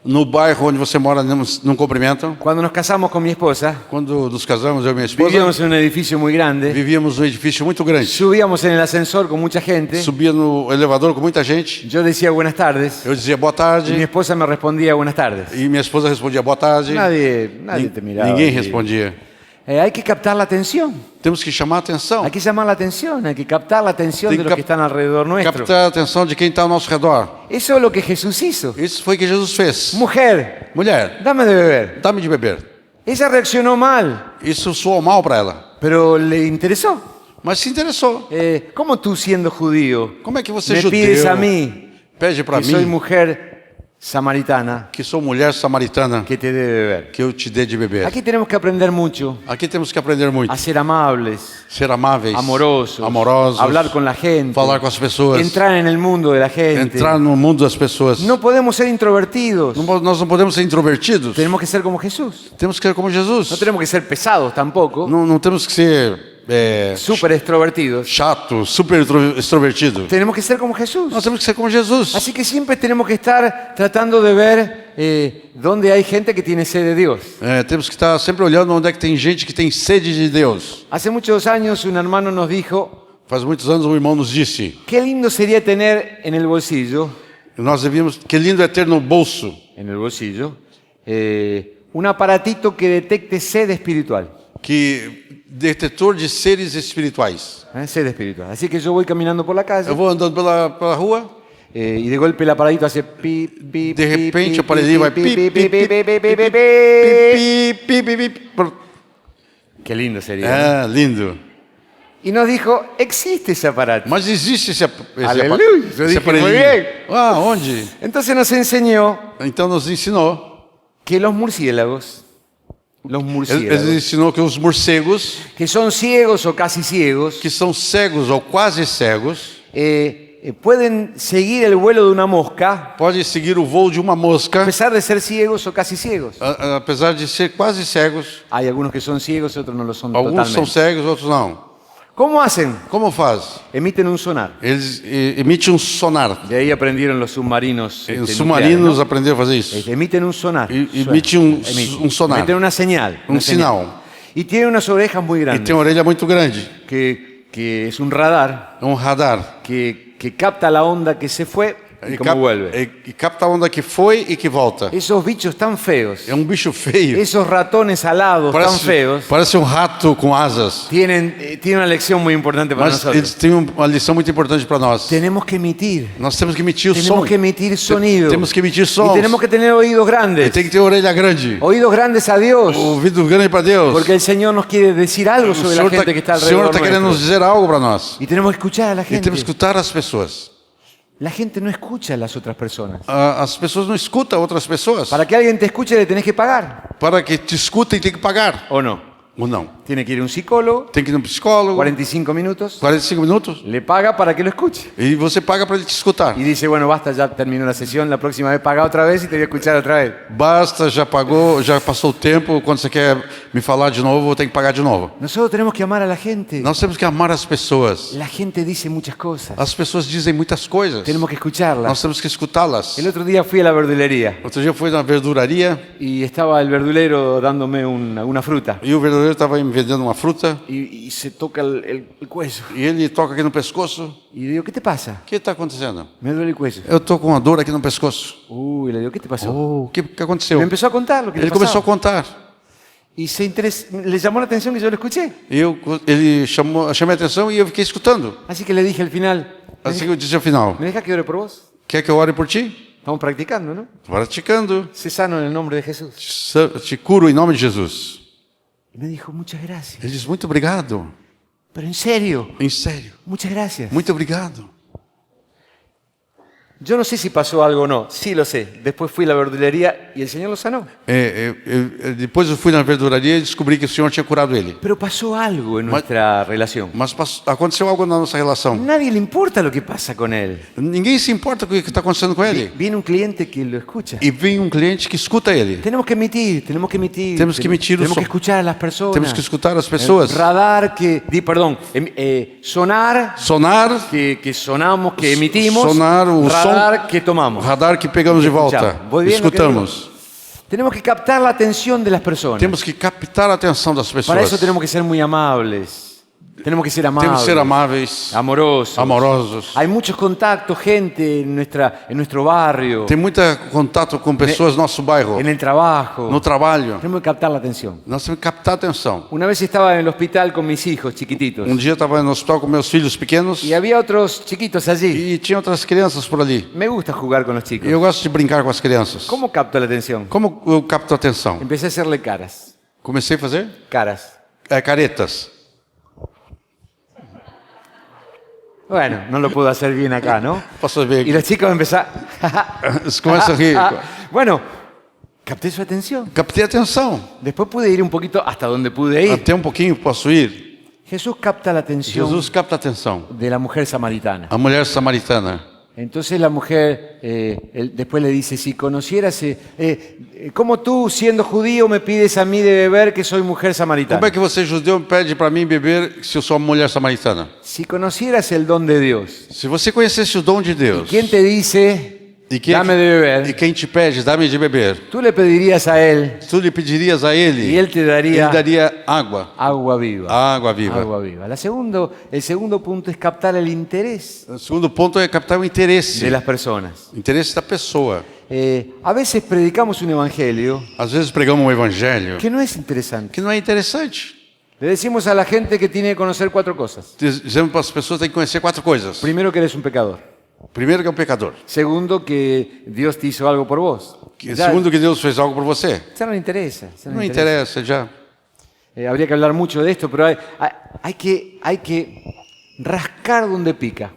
No bairro onde você mora não cumprimentam. Cuando nos casamos con mi esposa, Quando nos casamos, eu e minha esposa, vivíamos en un edificio muy grande, vivíamos num edifício muito grande. subíamos en el ascensor con mucha gente, Subia no elevador com muita gente. yo decía buenas tardes, Eu dizia boa y mi tarde. esposa me respondía buenas tardes. E minha esposa respondia boa tarde. Nadie te miraba. Ninguém así. respondia. Hay que captar la atención, Temos que chamar a atenção. hay que llamar la atención, hay que captar la atención Tem de que los que están alrededor nuestro. Captar a atenção de quem está ao nosso redor. Eso es lo que Jesús hizo. Isso foi o que Jesus fez. Mujer, Mulher, dame de beber. dá-me de beber. Ella reaccionó mal, Isso soou mal para ela. pero le interesó. Mas se interessou. ¿Cómo tú siendo judío Como é que você, me judeu, pides a mí, pede para que soy mim, mujer samaritana, que sou mulher samaritana, que te dé de beber? que eu te dê de beber? Aquí tenemos que aprender mucho Aqui temos que aprender muito. a ser amables, Ser amáveis, amorosos, hablar con la gente, falar com as pessoas, entrar en el mundo de la gente. entrar no mundo das pessoas. No podemos ser introvertidos, Nós não podemos ser introvertidos. tenemos que ser como Jesús. Temos que ser como Jesus. No tenemos que ser pesados tampoco, Não temos que ser súper extrovertidos. chato, super extrovertido. Tenemos que ser como Jesús. Nós temos que ser como Jesus. Así que siempre tenemos que estar tratando de ver dónde hay gente que tiene sed de Dios. Temos que estar sempre olhando onde é que tem gente que tem sede de Deus. Hace muchos años un hermano nos dijo, Faz muitos anos um irmão nos disse, qué lindo sería tener en el bolsillo, que lindo é ter no bolso un aparatito que detecte sed espiritual. que detetor de seres espirituais. Sed espiritual. Así que yo voy caminando por la calle Eu vou andando pela rua, y de golpe el aparatito hace pi, pi, de repente pi, o aparelhinho vai pi, pi, pi, pi, pi, pi, pi, pi, pi, pi, pi. pi, pi, pi, pi. Qué lindo sería. Lindo. Y nos dijo, existe ese aparato. Mas existe esse Aleluia. Eu dije, aparelhinho. muy bien. Onde? Entonces nos enseñó Então nos ensinou. que los murciélagos, Ele ensinou que os morcegos, que son ciegos o casi ciegos, que são cegos ou quase cegos, pueden seguir el vuelo de una mosca, podem seguir o voo de uma a mosca, pesar de ser ciegos o casi ciegos. apesar de ser quase cegos. Hay algunos que son ciegos y otros no lo son Alguns são totalmente. cegos, outros não. ¿Cómo hacen? Como faz? Emiten un sonar. Eles emitem um sonar. De ahí aprendieron los submarinos. Os nucleares, submarinos ¿no? aprenderam a fazer isso. Emiten un sonar. Emite um sonar. Emiten una señal. Um sinal. Y tienen unas orejas muy E grandes. tem uma orelha muito grande. Que es un radar É um radar. que capta la onda que se fue y cómo vuelve. E capta a onda que foi e que volta. Esos bichos tan feos, É um bicho feio. esos ratones alados tan feos, Parece um rato com asas. tienen una lección muy importante para Mas nosotros. eles têm uma lição muito importante para nós. Tenemos que emitir. Nós temos que emitir o som. Tenemos que emitir sonido. Temos que emitir Y sons. tenemos que tener oídos E grandes. tem que ter orelha grande. Oídos grandes a Dios. Ouvido grande para Deus. Porque el Señor nos quiere decir algo O sobre la Senhor gente que está está alrededor querendo nos nuestro. dizer algo para nós. Y tenemos que escuchar a la E gente. temos que escutar as pessoas. La gente no escucha a las otras personas. As pessoas não escutam outras pessoas. Para que alguien te escuche le tenés que pagar. Para que te escutem, tem que pagar. ¿O no? Ou não? Tiene que ir a un psicólogo, Tem que ir no psicólogo. 45 minutos, 45 minutos. le paga para que lo escuche. E você paga para ele te escutar. Y dice, bueno, basta, ya terminó la sesión, la próxima vez paga otra vez y te voy a escuchar otra vez. Basta, já pagou, já passou o tempo. Quando você quer me falar de novo, vou ter que pagar de novo. Nosotros tenemos que amar a la gente. Nós temos que amar as pessoas. La gente dice muchas cosas. As pessoas dizem muitas coisas. Tenemos que escucharlas. Nós temos que escutá-las. El otro día fui a la verdulería Outro dia eu fui na verduraria y estaba el verdulero dándome una fruta e o verdureiro estava me vendendo uma fruta y se toca el cuello. e ele toca aqui no pescoço. Y le digo, ¿qué te pasa? O que está acontecendo? Me duele el cuello. Eu tô com uma dor aqui no pescoço. Uy, le digo, ¿qué te pasó? O que aconteceu? Me empezó a contar lo que le Ele começou a pasaba. contar. Y le llamó la atención que yo lo escuché. Ele chamei a atenção e eu fiquei escutando. Así que le dije al final, Assim que eu disse ao final: ¿me dejas que ore por vos? quer que eu ore por ti? Estamos practicando, ¿no? Praticando. Sé sano en el nombre de Jesús. Te curo em nome de Jesus. Y me dijo, muchas gracias. Ele diz: muito obrigado. Pero en serio, Em sério. muchas gracias. Muito obrigado. Yo no sé si pasó algo o no, sí lo sé. Después fui a la verdulería y el Señor lo sanó. Depois eu fui na verduraria e descobri que o Senhor tinha curado ele. Pero pasó algo en nuestra relación. Mas aconteceu algo na nossa relação. Nadie le importa lo que pasa con él. Ninguém se importa com o que está acontecendo com ele. Viene un cliente que lo escucha. E vem um cliente que escuta ele. Tenemos que emitir, tenemos que emitir. Temos que emitir o Tenemos som. que escuchar a las personas. Temos que escutar as pessoas. Radar sonar Sonar, que sonamos, que emitimos. Sonar, o radar que tomamos. radar que pegamos de volta. Escuchamos. Voy bien lo que Escutamos. Tenemos que captar la atención de las personas. Temos que captar a atenção das pessoas. Para eso tenemos que ser muy amables. Tenemos que ser amables. Temos que ser amáveis, Amorosos. amorosos. Hay muchos contactos, gente en nuestro barrio, Tem muito contato com pessoas no nosso bairro, en el trabajo. no trabalho. Tenemos que captar la atención. Nós temos que captar a atenção. Una vez estaba en el hospital con mis hijos chiquititos Dia eu estava no hospital com meus filhos pequenos y había otros chiquitos allí. e tinha outras crianças por ali. Me gusta jugar con los chicos. E eu gosto de brincar com as crianças. ¿Cómo capto la atención? Como eu capto a atenção? Empecé a hacerle caras. Comecei a fazer Caras. caretas. Bueno, no lo puedo hacer bien acá, ¿no? Posso ver Y aqui? los chicos empezaron. Eles começam a rir. Bueno, capté su atención. Captei a atenção. Después pude ir un poquito hasta donde pude ir. Até um pouquinho posso ir. Jesús capta la atención Jesus capta a atenção. de la mujer samaritana. A mulher samaritana. Entonces la mujer después le dice, si conocieras, ¿cómo tú, siendo judío, me pides a mí de beber que soy mujer samaritana? Como é que você, judeu, me pede para mim beber se eu sou uma mulher samaritana? Si conocieras el don de Dios, Se você conhecesse o dom de Deus, ¿quién te dice, dame de e beber? quem te pede, dá-me de beber, Tú le pedirías a él tu lhe pedirias a ele, y él te daría ele daria água, agua viva. água viva. Agua viva. El segundo punto es captar el interés O segundo ponto é captar o interesse, de las personas. o interesse da pessoa. A veces predicamos un evangelio Às vezes pregamos um evangelho que no es interesante. que não é interessante. Le decimos a la gente que tiene que conocer 4 cosas. Dizemos para as pessoas que têm que conhecer 4 coisas. Primero, que eres un pecador. Primeiro, que é um pecador. Segundo, que Dios te hizo algo por vos. Ya Segundo, que Deus fez algo por você. no le interesa. Ya no Não le interesa. interessa já. Habría que hablar mucho de esto, pero hay que rascar donde pica.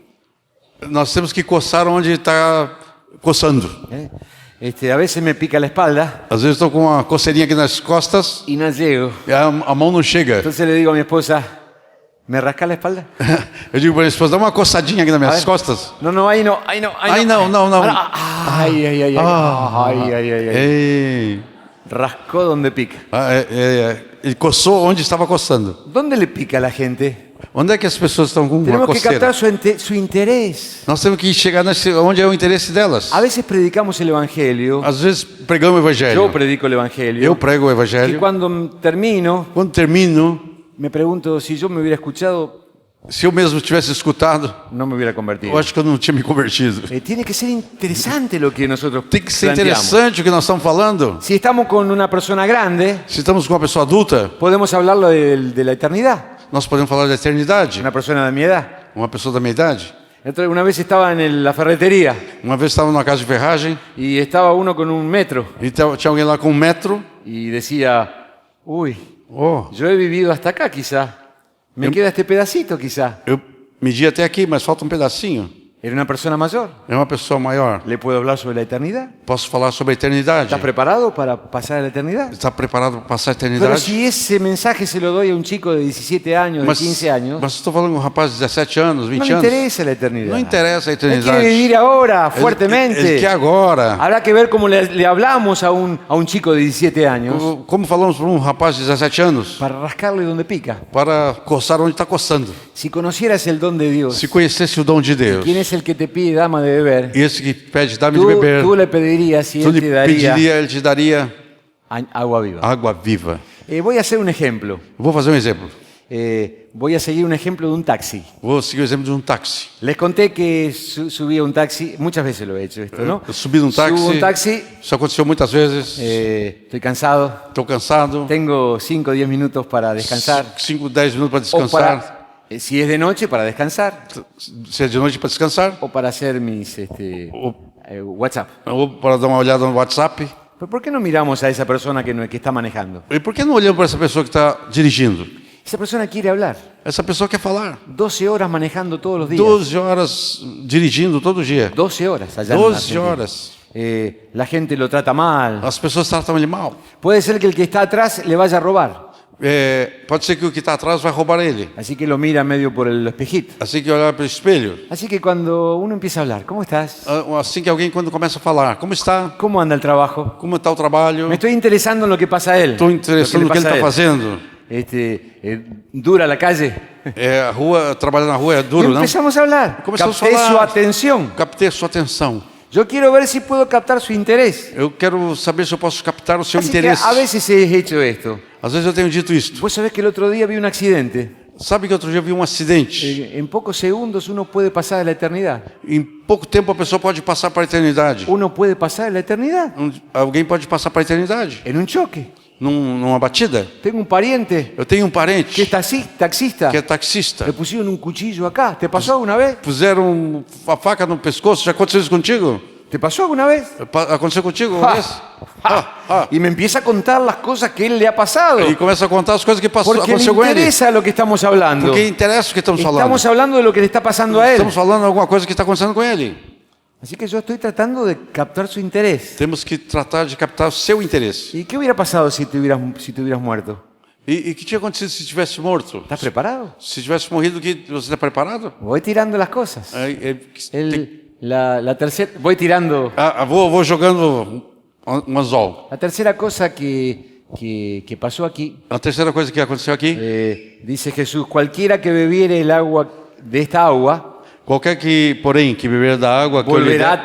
Nós temos que coçar onde está coçando. A veces me pica la espalda Às vezes estou com uma coceirinha aqui nas costas y no llego. e a mão não chega. Entonces le digo a mi esposa, ¿me rasca la espalda? Eu digo para minha esposa, dá uma coçadinha aqui nas A minhas ver. costas. No, ahí no, ahí no. Ai, não. Ay, ay, ay, ay, ay, ay, ay, ay. Ei. Rascó donde pica. Ele coçou onde estava coçando. ¿Dónde le pica a la gente? Onde é que as pessoas estão com uma Tenemos que coceira? captar su interés. Nós temos que chegar onde é o interesse delas. A veces predicamos el evangelio. Às vezes pregamos o Yo evangelho. predico el evangelio. Eu prego o Y evangelho. cuando termino, Quando termino, me pregunto si yo me hubiera escuchado, se eu mesmo tivesse escutado, no me hubiera eu convertido. acho que eu não tinha me convertido. Tiene que ser interesante lo que nosotros Tem que ser planteamos. interessante o que nós estamos falando. Si estamos con una persona grande, Se estamos com uma pessoa adulta, podemos hablarlo de la eternidad. nós podemos falar da eternidade. Una persona de mi edad. Uma pessoa da minha idade. Entonces, una vez estaba en la ferretería Uma vez estava numa casa de ferragem y estaba uno con un metro e tinha alguém lá com 1 metro. y decía, uy, Oh, yo he vivido hasta acá quizá. Me queda este pedacito quizá. eu medi até aqui, mas falta um pedacinho. Era una persona mayor. É uma pessoa maior. ¿Le puedo hablar sobre la eternidad? Posso falar sobre a eternidade? ¿Estás preparado para pasar a la eternidad? Está preparado para passar a Pero eternidade? si ese mensaje se lo doy a un chico de 17 años, de 15 años, mas estou falando com um rapaz de 17 anos, 20 no le anos. interesa la eternidad. Não interessa a Él quiere eternidade. vivir ahora, Ele fuertemente. quer agora. Habrá que ver cómo le hablamos a un chico de 17 años Como falamos para um rapaz de 17 anos? para rascarle donde pica. Para coçar onde está coçando. Si conocieras el don de Dios, Se conhecesse o dom de Deus. ¿quién es el que te pide dama de beber? E esse que pede, dá-me de beber. Tú le pedirías y Tu él lhe te daría pediria, ele te daria agua viva. água viva. Voy a hacer un ejemplo. Vou fazer um exemplo. Voy a seguir un ejemplo de un taxi. Vou seguir o exemplo de um táxi. Les conté que subí a un taxi, muchas veces lo he hecho esto, ¿no? Eu subi num táxi. Subo a un taxi, Isso aconteceu muitas vezes. estoy cansado, Estou cansado. tengo 5 o 10 minutos para descansar. 5, 10 minutos para O descansar. para, si es de noche, para descansar. Se é de noite para descansar. O para hacer mis WhatsApp. Ou para dar uma olhada no WhatsApp. ¿Pero por qué no miramos a esa persona que está manejando? E por que não olhamos para essa pessoa que está dirigindo? Esa persona quiere hablar. Essa pessoa quer falar. 12 horas manejando todos los días. 12 horas dirigindo todo dia. 12 horas allá en 12 Argentina. horas. La gente lo trata mal. As pessoas tratam ele mal. Puede ser que el que está atrás le vaya a robar. Pode ser que o que está atrás vai roubar ele. Así que lo mira medio por el espejito. Assim que olhar para o espelho. Así que cuando uno empieza a hablar, ¿cómo estás? Assim que alguém quando começa a falar, como está? ¿Cómo anda el trabajo? Como está o trabalho? Me estoy interesando en lo que pasa a él. Estou interessado no que ele está fazendo. Dura la calle. A rua, trabalhar na rua é Y duro, não? empezamos a hablar. Começamos a Capté falar. su atención. Captei a sua atenção. Yo quiero ver si puedo captar su interés. Eu quero saber se eu posso captar o seu Así que interesse. a veces he hecho esto. Às vezes eu tenho dito isto. Vos sabés que el otro día vi un accidente. Sabe que outro dia eu vi um acidente. En pocos segundos uno puede pasar a la eternidad. Em pouco tempo a pessoa pode passar para a eternidade. Uno puede pasar a la eternidad Alguém pode passar para a eternidade. en un choque. Numa batida. Tengo un pariente Eu tenho um que parente es taxista. que é taxista. Le pusieron un cuchillo acá. ¿Te pasó alguna vez? Puseram a faca no pescoço. Já aconteceu isso contigo? ¿Te pasó alguna vez? Aconteceu contigo Ja, uma vez? ja. Y me empieza a contar las cosas que él le ha pasado. E começa a contar as coisas que Porque le aconteceu com ele. interesa lo que estamos hablando. Porque interessa o que estamos falando. Estamos hablando de lo que le está pasando a él. Estamos falando alguma coisa que está acontecendo com ele. Así que yo estoy tratando de captar su interés. Temos que tratar de captar o seu interesse. ¿Y qué hubiera pasado si te hubieras muerto? E que tinha acontecido se tivesse morto? ¿Estás preparado? Se tivesse morrido, você está preparado? Voy tirando las cosas. La tercera, voy tirando. Vou jogando um anzol. La tercera cosa que pasó aquí, A terceira coisa que aconteceu aqui, dice Jesús, cualquiera que bebiere el agua de esta agua, qualquer que, porém, que beber da água que eu lhe der,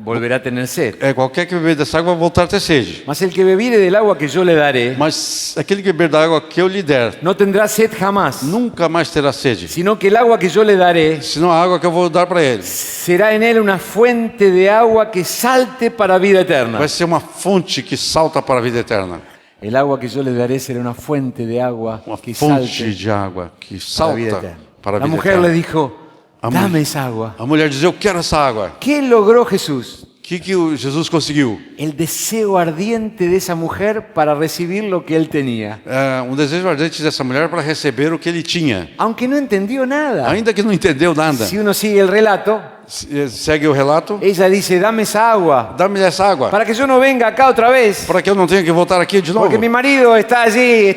volverá a tener sed. qualquer que beber dessa água vai voltar a ter sede. Mas el que bebiere del agua que yo le daré, Mas aquele que beber da água que eu lhe der, no tendrá sed jamás, nunca mais terá sede. sino que el agua que yo le daré Senão a água que eu vou dar para ele será en él una fuente de agua que salte para vida eterna. vai ser uma fonte que salta para a vida eterna. El agua que yo le daré será una fuente de agua Uma que fonte salte de água que para la vida salta eterna. para a La vida mujer eterna. le dijo, dame esa agua. A mulher diz, eu quero essa água. ¿Qué logró Jesús? O que Jesus conseguiu? El deseo ardiente de esa mujer para recibir lo que él tenía. Desejo ardente dessa mulher para receber o que ele tinha. Aunque no entendió nada. Ainda que não entendeu nada. Si uno sigue el relato, Segue o relato. ella dice, dame esa agua, Dá-me essa água. para que yo no venga acá otra vez. Para que eu não tenha que voltar aqui de novo. Porque mi marido está allí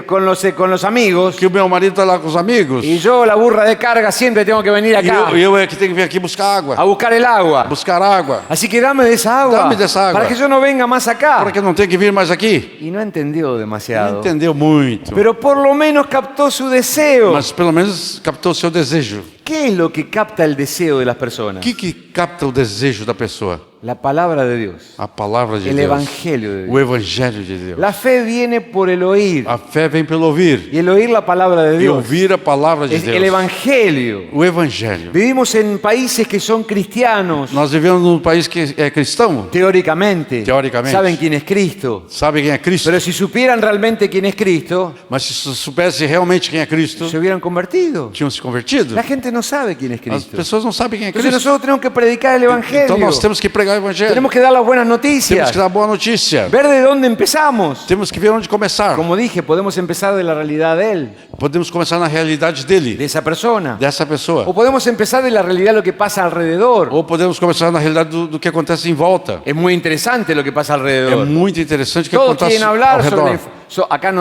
con los amigos. Que o meu marido está lá com os amigos. Y yo, la burra de carga, siempre tengo que venir E acá eu é que tenho que vir aqui buscar água. a buscar el agua. Buscar água. Así que dame de esa agua, Dame de esa agua. para que yo no venga más acá. Para que eu não tenha que vir mais aqui. Y no entendió Não demasiado. entendeu muito. Pero por lo menos captó su deseo. Mas pelo menos captou o seu desejo. ¿Qué es lo que capta el deseo de las personas? O que capta o desejo da pessoa? La palabra de Dios. A palavra de El Deus. evangelio de Dios. O evangelho de Deus. La fe viene por el oír. A fé vem pelo ouvir. Y el oír la palabra de E Dios ouvir a palavra de es Deus. el evangelio. O evangelho. Vivimos en países que son cristianos, Nós vivemos num país que é cristão. teóricamente. Teóricamente. Saben quién es Cristo. Sabe quem é Cristo. Pero si supieran realmente quién es Cristo, Mas se soubesse realmente quem é Cristo, se hubieran convertido. tinham se convertido. La gente no sabe quién es As Cristo. pessoas não sabem quem é Entonces Cristo. nosotros tenemos que predicar el evangelio. Então nós temos que pregar o evangelho. Tenemos que dar las buenas Temos noticias. que dar boa notícia. Ver de dónde empezamos. Temos que ver onde começar. Como dije, podemos empezar de la realidad de él, Podemos começar na realidade de dele, esa persona. dessa pessoa. O podemos empezar de la realidad de lo que pasa alrededor. Ou podemos começar na realidade do que acontece em volta. Es muy interesante lo que pasa É alrededor. muito interessante o que Todos acontece quieren ao hablar sobre redor.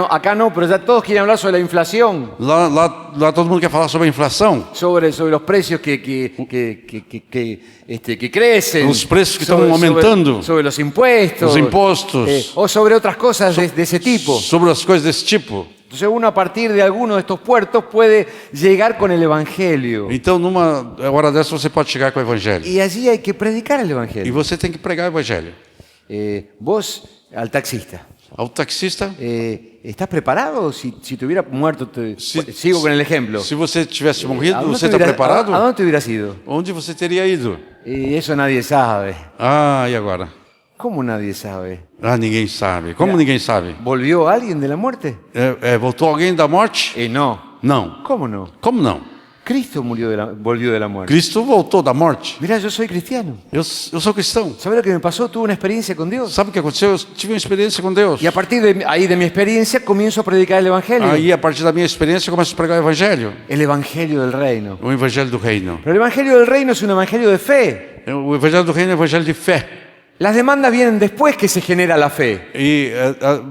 acá no, pero ya todos quieren hablar sobre la inflación, Lá todo mundo quer falar sobre a inflação, sobre los precios que crecen, Os preços que estão aumentando, sobre los impuestos, os impostos, o sobre otras cosas de ese tipo. sobre as coisas desse tipo. Entonces uno a partir de alguno de estos puertos puede llegar con el evangelio. Então, numa hora dessa, você pode chegar com o evangelho. Y allí hay que predicar el E evangelio. você tem que pregar o evangelho. Vos, al taxista, Ao taxista, ¿estás preparado? Si te hubiera muerto, Si- sigo con el ejemplo. se você tivesse ¿A morrido, dónde você te está hubieras- preparado? ¿A dónde te hubieras ido? Onde você teria ido? Y eso nadie sabe. Ah, e agora? ¿Cómo nadie sabe? Ah, ninguém sabe. Como ninguém sabe? ¿Volvió alguien de la muerte? Voltou alguém da morte? No. Não. ¿Cómo no? Como não? Cristo volvió de la muerte. Cristo voltou da morte. Mirá, yo soy cristiano. Eu sou cristão. ¿Sabes lo que me pasó? Tuve una experiencia con Dios. Sabe o que aconteceu? Eu tive uma experiência com Deus. Y a partir de ahí, de mi experiencia, comienzo a predicar el Evangelio. Aí, a partir da minha experiência, eu começo a pregar o evangelho. El Evangelio del Reino. O evangelho do reino. Pero el Evangelio del Reino es un Evangelio de fe. O evangelho do reino é o evangelho de fé. Las demandas vienen después que se genera la fe. E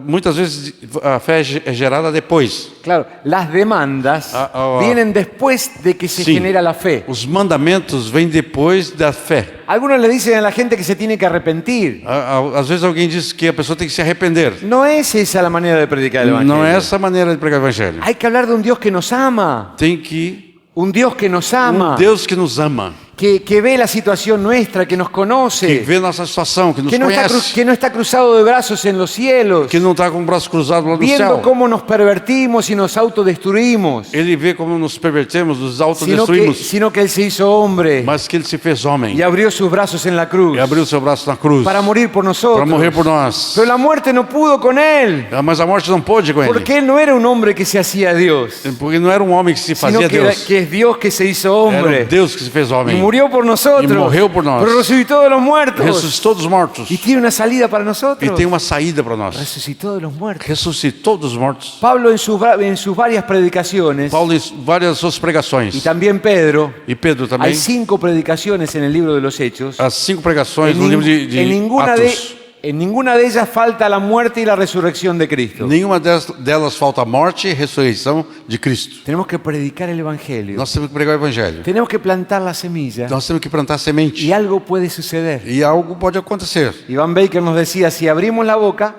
muitas vezes a fé é gerada depois. Claro, las demandas vienen después de que se Sim. genera la fe. Os mandamentos vêm depois da fé. Algunos le dicen a la gente que se tiene que arrepentir. Às vezes alguém diz que a pessoa tem que se arrepender. No es esa la manera de predicar el Evangelio. Não é essa a maneira de pregar o evangelho. Hay que hablar de un Dios que nos ama. Tem que Un Dios que nos ama. Deus que nos ama, Que ve la situación nuestra, que nos que conoce. vê nossa situação, que nos Que no, conhece, que no está cruzado de brazos en los cielos. que não está com o braço cruzado lá no Viendo céu. cómo nos pervertimos y nos autodestruimos. Ele vê como nos pervertemos, nos Sino autodestruímos, que Él se hizo hombre mas que ele se fez homem y abrió sus brazos en la cruz e abriu seu braço na cruz para morir por nosotros. para morrer por nós. Pero la muerte no pudo con Él. Mas a morte não pôde com ele, Porque Él no era un hombre que se hacía Dios, porque não era um homem que se sino fazia Deus, que es Dios que se hizo era hombre. um Deus que se fez Y homem, murió por nosotros. Y morreu por nós. Pero resucitó de los muertos. ressuscitou dos mortos Y tiene una salida para e nosotros. tem uma saída para nós. Resucitó de los muertos. Ressuscitou dos mortos. Pablo en sus varias predicaciones, Paulo em várias suas y pregações, también Pedro, e Pedro também, hay 5 predicaciones en el libro de los Hechos. as 5 pregações no En livro nin- de en ninguna Atos. En ninguna de ellas falta la muerte y la resurrección de Cristo. Nenhuma delas falta a morte e ressurreição de Cristo. Tenemos que predicar el Evangelio. Nós temos que pregar o Evangelho. Tenemos que plantar la semilla. Nós temos que plantar semente. Y algo puede suceder. E algo pode acontecer. Iván Baker nos decía, si abrimos la boca,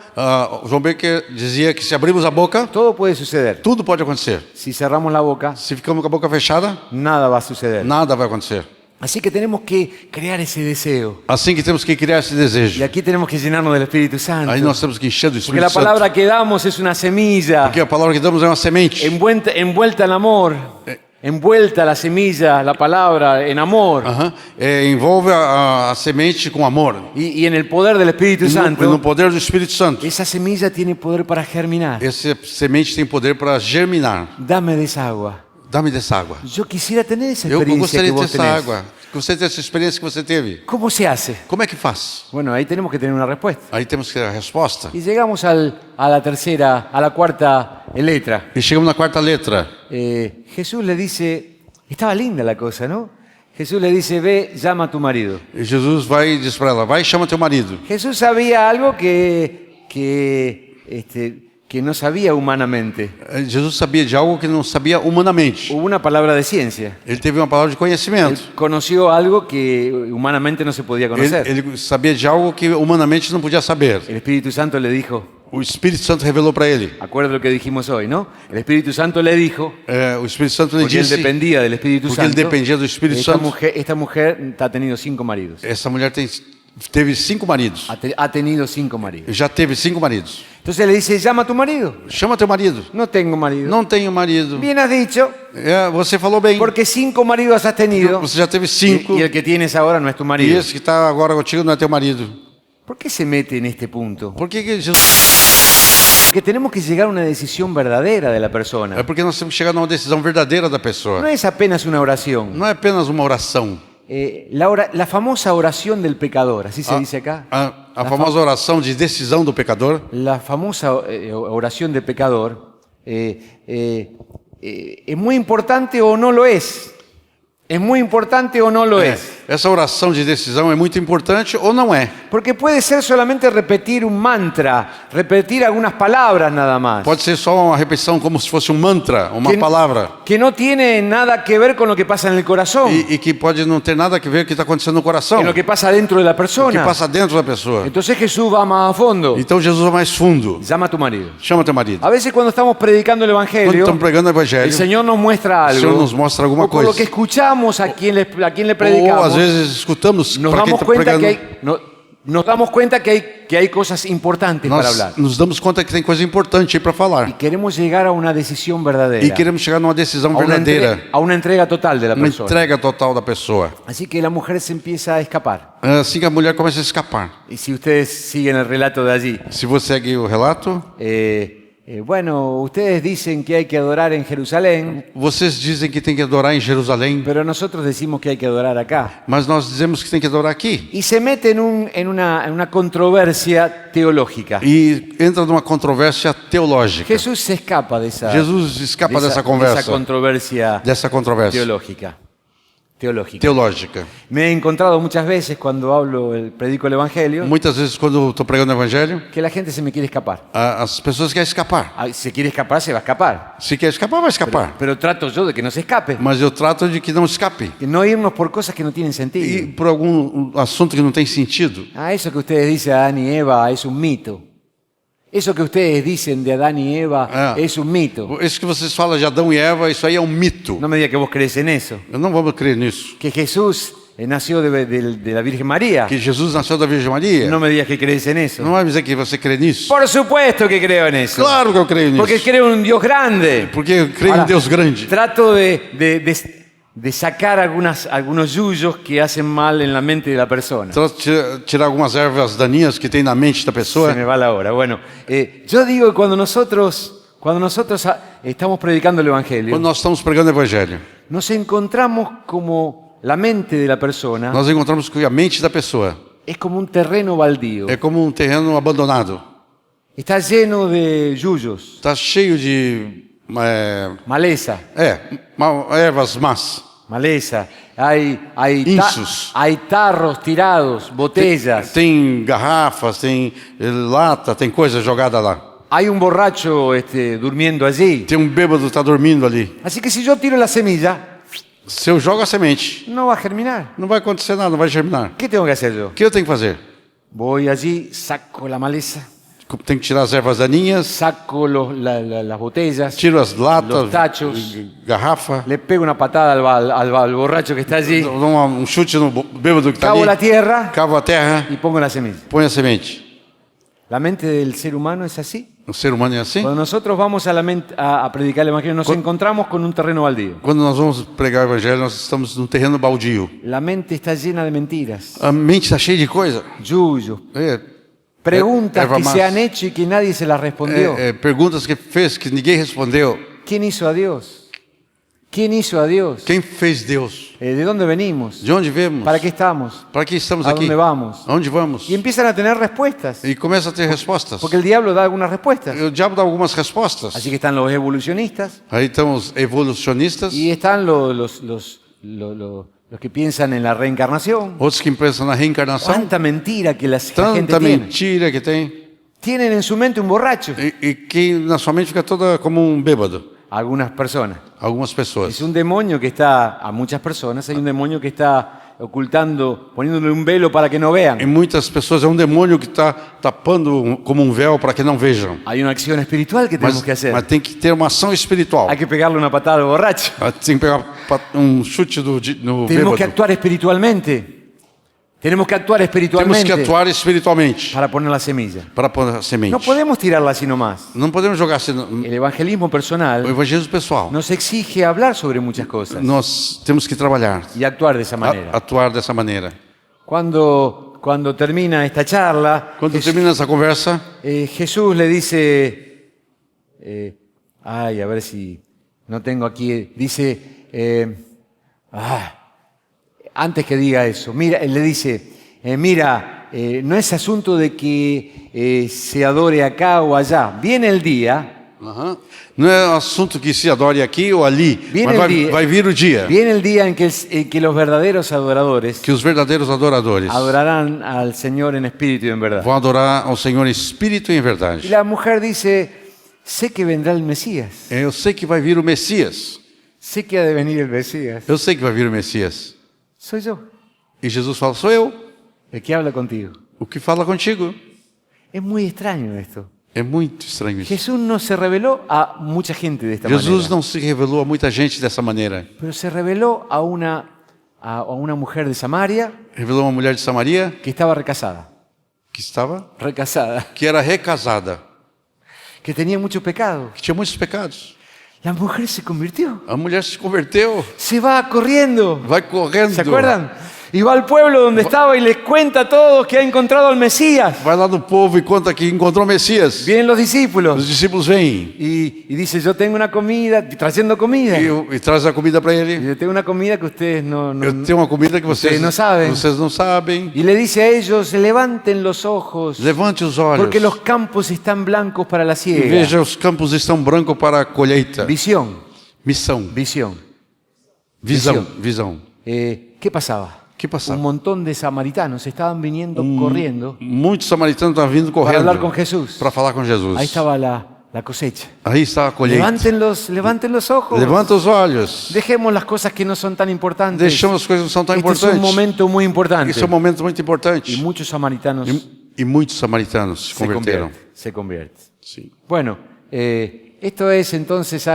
João Baker dizia que se abrirmos a boca, todo puede suceder. tudo pode acontecer. Si cerramos la boca, Se ficamos com a boca fechada, nada va a suceder. nada vai acontecer. Así que tenemos que crear ese deseo. Assim que temos que criar esse Y desejo. aquí tenemos que llenarnos del Espíritu Santo. Aí nós temos que encher do Porque la Espírito Santo. palabra que damos es una semilla Porque a palavra que damos é uma semente. envuelta en amor. Envuelta la semilla, la palabra en amor. Envolve a semente com amor. Y en el poder del Espíritu E no Santo, poder do Espírito Santo. esa semilla tiene poder para germinar. Essa semente tem poder para germinar. Dame de esa agua. Dá-me dessa água. Yo quisiera tener esa Eu experiencia gostaria que de ter vos essa tenés. água. Gostaria de ter essa experiência que você teve. ¿Cómo se hace? Como é que faz? Bueno, ahí tenemos que tener una respuesta. Aí temos que ter a resposta. Y llegamos a la cuarta letra. E chegamos na quarta letra. Jesús le dice, estaba linda la cosa, ¿no? Jesús le dice, ve, llama a tu marido. E Jesus vai e diz para ela, vai e chama teu marido. Jesús sabía algo que no sabía humanamente. Jesus sabia de algo que não sabia humanamente. Hubo una palabra de ciencia. Ele teve uma palavra de conhecimento. Él conoció algo que humanamente no se podía conocer. Ele sabia de algo que humanamente não podia saber. El Espíritu Santo le dijo, O Espírito Santo revelou para ele. acuerda lo que dijimos hoy, ¿no? El Espíritu Santo le dijo, O Espírito Santo lhe porque él disse, dependía del Espíritu porque ele Santo, dependia do Espírito esta Santo. mujer ha tenido 5 maridos. Essa mulher teve 5 maridos. Ha tenido 5 maridos. Já teve 5 maridos. Entonces le dice, llama a tu marido. Chama teu marido. No tengo marido. Não tenho marido. Bien has dicho, Você falou bem. porque 5 maridos has tenido. Você já teve 5. Y el que tienes ahora no es tu E marido. esse que está agora contigo não é teu marido. ¿Por qué se mete en este punto? Por que Jesus... Porque tenemos que llegar a una decisión verdadera de la É persona. porque nós temos que chegar numa decisão verdadeira da No pessoa. es apenas una oración. Não é apenas uma oração. La famosa oración del pecador, así se dice acá. A famosa oração de decisão do pecador. La famosa oración del pecador es muy importante o no lo es. ¿Es muy importante o no lo es? Essa oração de decisão é muito importante ou não é? Porque puede ser solamente repetir un mantra, repetir algunas palabras nada más. Pode ser só uma repetição como se fosse um mantra, uma palavra. Que no tiene nada que ver con lo que pasa en el corazón, E que pode não ter nada a ver com o que está acontecendo no coração. en lo que pasa dentro de la O que persona. passa dentro da pessoa. Entonces Jesús va más a fondo. Então Jesus vai mais fundo. Llama a tu marido. Chama teu marido. A veces cuando estamos predicando el Quando Evangelio, estamos pregando o Evangelho, el Señor nos muestra o algo. Senhor nos mostra alguma O por lo coisa. que escuchamos a quien le ou predicamos, às vezes escutamos nos para quem damos está cuenta pregando. nos damos cuenta que hay cosas importantes para hablar. Nós nos damos conta que tem coisa importante aí para Y falar. queremos llegar a una decisión E verdadera. queremos chegar numa decisão A una, verdadeira. a una entrega total de la Uma persona. entrega total da pessoa. Así que la mujer se empieza a escapar. É assim que a mulher começa a escapar. Y si ustedes siguen el relato de allí, Se você segue o relato, bueno, ustedes dicen que hay que adorar en Jerusalén, vocês dizem que tem que adorar em Jerusalém, pero nosotros decimos que hay que adorar acá. mas nós dizemos que tem que adorar aqui. Y se mete en una controversia teológica. E entra numa controvérsia teológica. Jesús se escapa de esa, Jesus escapa de dessa esa conversa, controversia dessa controvérsia teológica. teológica. Me he encontrado muchas veces cuando predico el Evangelio Muitas vezes, quando estou pregando o Evangelho, que la gente se me quiere escapar. as pessoas querem escapar. Si quiere escapar, se va a escapar. Se quer escapar, vai escapar. Pero trato yo de que no se escape. Mas eu trato de que não escape. Que no irnos por cosas que no tienen E sentido. por algum assunto que não tem sentido. Eso que ustedes dicen Adán y Eva es un mito. Eso que ustedes dicen de Adán y Eva es un mito. Isso que vocês falam de Adão e Eva, isso aí é um mito. No me diga que vos crees en eso. Eu não vou crer nisso. Que Jesús nació de la Virgen María. Que Jesus nasceu da Virgem Maria. No me digas que crees en eso. Não vai me dizer que você crê nisso. Por supuesto que creo en eso. Claro que eu creio nisso. Porque creo en un Dios grande. Porque eu creio Ahora, em Deus grande. Trato de sacar algunos yuyos que hacen mal en la mente de la persona. Trato de tirar algumas ervas daninhas que tem na mente da pessoa. Se me va la hora. Bueno, yo digo que cuando nosotros estamos predicando el Evangelio, Quando nós estamos pregando o Evangelho, nos encontramos como la mente de la persona nós encontramos que a mente da pessoa es como un terreno baldío. é como um terreno abandonado. Está lleno de yuyos, Está cheio de maleza, ervas más. Maleza. Insos. Hay tarros tirados, botellas. Tem garrafas, tem lata, tem coisa jogada lá. Hay un borracho durmiendo allí. Tem bêbado que está dormindo ali. Así que si yo tiro la semilla, Se eu jogo a semente, no va a germinar. não vai acontecer nada, não vai germinar. ¿Qué tengo que hacer yo? O que eu tenho que fazer? Voy allí, saco la maleza, Tenho que tirar as ervas daninhas, saco las botellas, tiro as latas, los tachos, garrafa, le pego una patada al borracho que está allí, dou um chute no bêbado que está cavo la ali, tierra cavo a terra, y pongo la semilla. põe a semente. La mente del ser humano es así. O ser humano é assim? Cuando nosotros vamos a predicar el Evangelio, nos encontramos con un terreno baldío. Quando nós vamos pregar o evangelho, nós estamos num terreno baldio. La mente está llena de mentiras, A mente está cheia de coisa. yuyos, É, preguntas erva que mate. se han hecho y que nadie se las respondió. Perguntas que fez que ninguém respondeu. ¿Quién hizo a Dios? ¿Quién hizo a Dios? Quem fez Deus? ¿De dónde venimos? De onde vemos? ¿Para qué estamos? Para que estamos ¿A aqui? dónde vamos? Aonde vamos? Y empiezan a tener respuestas, E começa a ter respostas. porque el diablo da algunas respuestas. O diabo dá algumas respostas. Así que están los evolucionistas Aí estão os evolucionistas, y están los que piensan en la reencarnación. outros que pensam na reencarnação. Tanta mentira que la gente Tanta tiene. mentira que tem. Tienen en su mente un borracho. E que na sua mente fica toda como um bêbado. Algunas personas. Algumas pessoas. Es un demonio que está, a muchas personas, hay un demonio que está ocultando, poniéndole un velo para que no E vean. muitas pessoas é um demônio que está tapando como um véu para que não vejam. Hay una acción espiritual que tenemos Mas, que hacer. mas tem que ter uma ação espiritual. Hay que pegarle una patada al borracho. Tem que pegar um chute no Tenemos que bêbado. actuar espiritualmente. Tenemos que actuar Temos espiritualmente que atuar espiritualmente para poner la semilla. para pôr a semente. No podemos tirarla así nomás. Não podemos jogar assim. O El evangelismo personal evangelismo pessoal. nos exige hablar sobre muchas cosas Nós temos que trabalhar, y actuar de esa manera. atuar dessa maneira. Cuando termina esta charla, Quando termina essa conversa, Jesús le dice, a ver si no tengo aquí, dice, antes que diga eso, mira, le dice, no es asunto de que se adore acá o allá, viene el día, não é assunto que se adore aqui ou ali, viene mas el día, vai vir o dia viene el día en que los verdaderos adoradores que os verdadeiros adoradores adorarán al Señor en espíritu y en verdad. vão adorar ao Senhor em espírito e em Y verdade. la mujer dice, sé que vendrá el Mesías, Eu sei que vai vir o Messias. sé que ha de venir el Mesías, Eu sei que vai vir o Messias. soy yo E Jesus fala: sou eu. el que habla contigo. O que fala contigo. Es muy extraño esto. É muito estranho isso. Jesús no se reveló a mucha gente de esta Jesus manera, não se revelou a muita gente dessa maneira. pero se reveló a una mujer de Samaria Revelou uma mulher de Samaria que estaba recasada, que era recasada, que tenía mucho pecado. que tinha muitos pecados. La mujer se convirtió, A mulher se converteu, se va corriendo, vai correndo. ¿se acuerdan? Y va al pueblo donde estaba y les cuenta a todos que ha encontrado al Mesías. Vai lá no povo e conta que encontrou o Messias. Vienen los Os discípulos discípulos vêm y dice, yo tengo una comida, trayendo comida. e traz a comida para ele. Yo tengo una comida que ustedes no Eu tenho uma comida que vocês não sabem. Vocês não sabem. Y le dice a ellos, levanten los ojos, Levante os olhos porque los campos están blancos para la e siega. veja, os campos estão brancos para a colheita. Visión, Missão, visión. visão, visão. ¿Qué pasaba? O que passava? Un montón de samaritanos estaban viniendo corriendo Muitos samaritanos estavam vindo para correndo hablar con Jesús. para falar com Jesus. Ahí estaba la cosecha. Aí está a colheita. Levanten los ojos. Levanta os olhos. Dejemos las cosas que no son tan importantes. Deixamos as coisas que não são tão Este es importantes. un momento muy importante. Esse é um momento muito Y importante. muchos samaritanos E muitos samaritanos se converteram. se convierten. Sim. Bueno, esto es entonces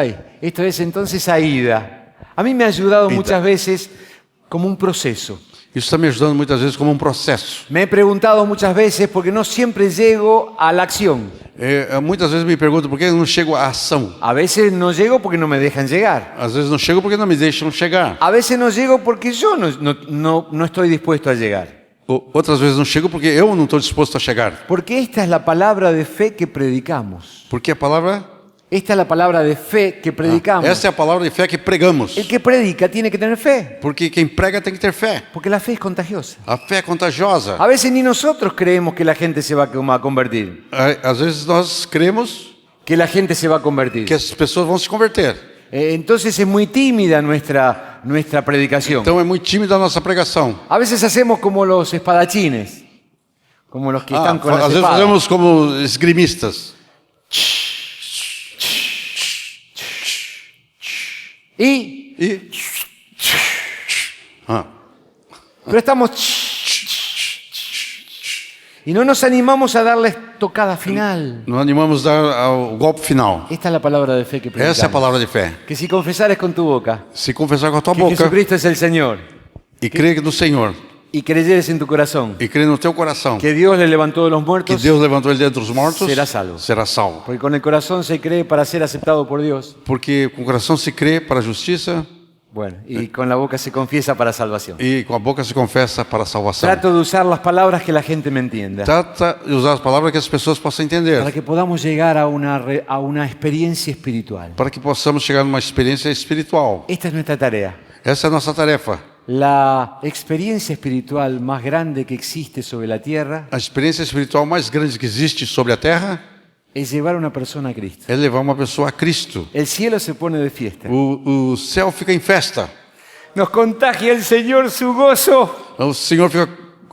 Aida. A mí me ha ayudado Aida. muchas veces como un proceso. Isso está me ajudando muitas vezes como um processo. Me he preguntado muchas veces porque no siempre llego a la acción. Muitas vezes me pergunto por que eu não chego à ação. A veces no llego porque no me dejan llegar. Às vezes não chego porque não me deixam chegar. A veces no llego porque yo no estoy dispuesto a llegar. Outras vezes não chego porque eu não estou disposto a chegar. Porque esta es la palabra de fe que predicamos. Porque a palavra... Esta es la palabra de fe que predicamos. Essa é a palavra de fé que pregamos. El que predica tiene que tener fe. Porque quem prega tem que ter fé. Porque la fe es contagiosa. A fé é contagiosa. A veces ni nosotros creemos que la gente se va a convertir. Às vezes nós cremos Que la gente se va a convertir. que as pessoas vão se converter. Entonces es muy tímida nuestra nuestra predicación. Então é muito tímida a nossa pregação. A veces hacemos como los espadachines, como los que están con las Às vezes espadas. fazemos como esgrimistas. Y, Ah. pero estamos... Y no nos animamos a darles tocada final. Não animamos a dar o golpe final. Esta es la palabra de fe que predicamos. Essa é a palavra de fé. Que si confesares con tu boca Se confessar com a tua que boca Jesucristo es el Señor e crer no Senhor y creyeres en tu corazón e crer no teu coração que Dios le levantó de los que muertos, Deus levantou ele dentre os mortos, será salvo. será salvo. porque con el corazón se cree para ser aceptado por Dios, Porque com o coração se crê para a justiça bueno, y con la boca se confiesa para salvación. e com a boca se confessa para a salvação. Trato de usar las palabras que la gente me entienda, Trata de usar as palavras que as pessoas possam entender, para que podamos llegar a una experiencia espiritual. para que possamos chegar numa experiência espiritual. Esta es nuestra tarea. Essa é a nossa tarefa. La experiencia espiritual más grande que existe sobre la tierra A experiência espiritual mais grande que existe sobre a terra es llevar a una persona a Cristo. é levar uma pessoa a Cristo. El cielo se pone de fiesta. O céu fica em festa. Nos contagia el Señor su gozo, O Senhor fica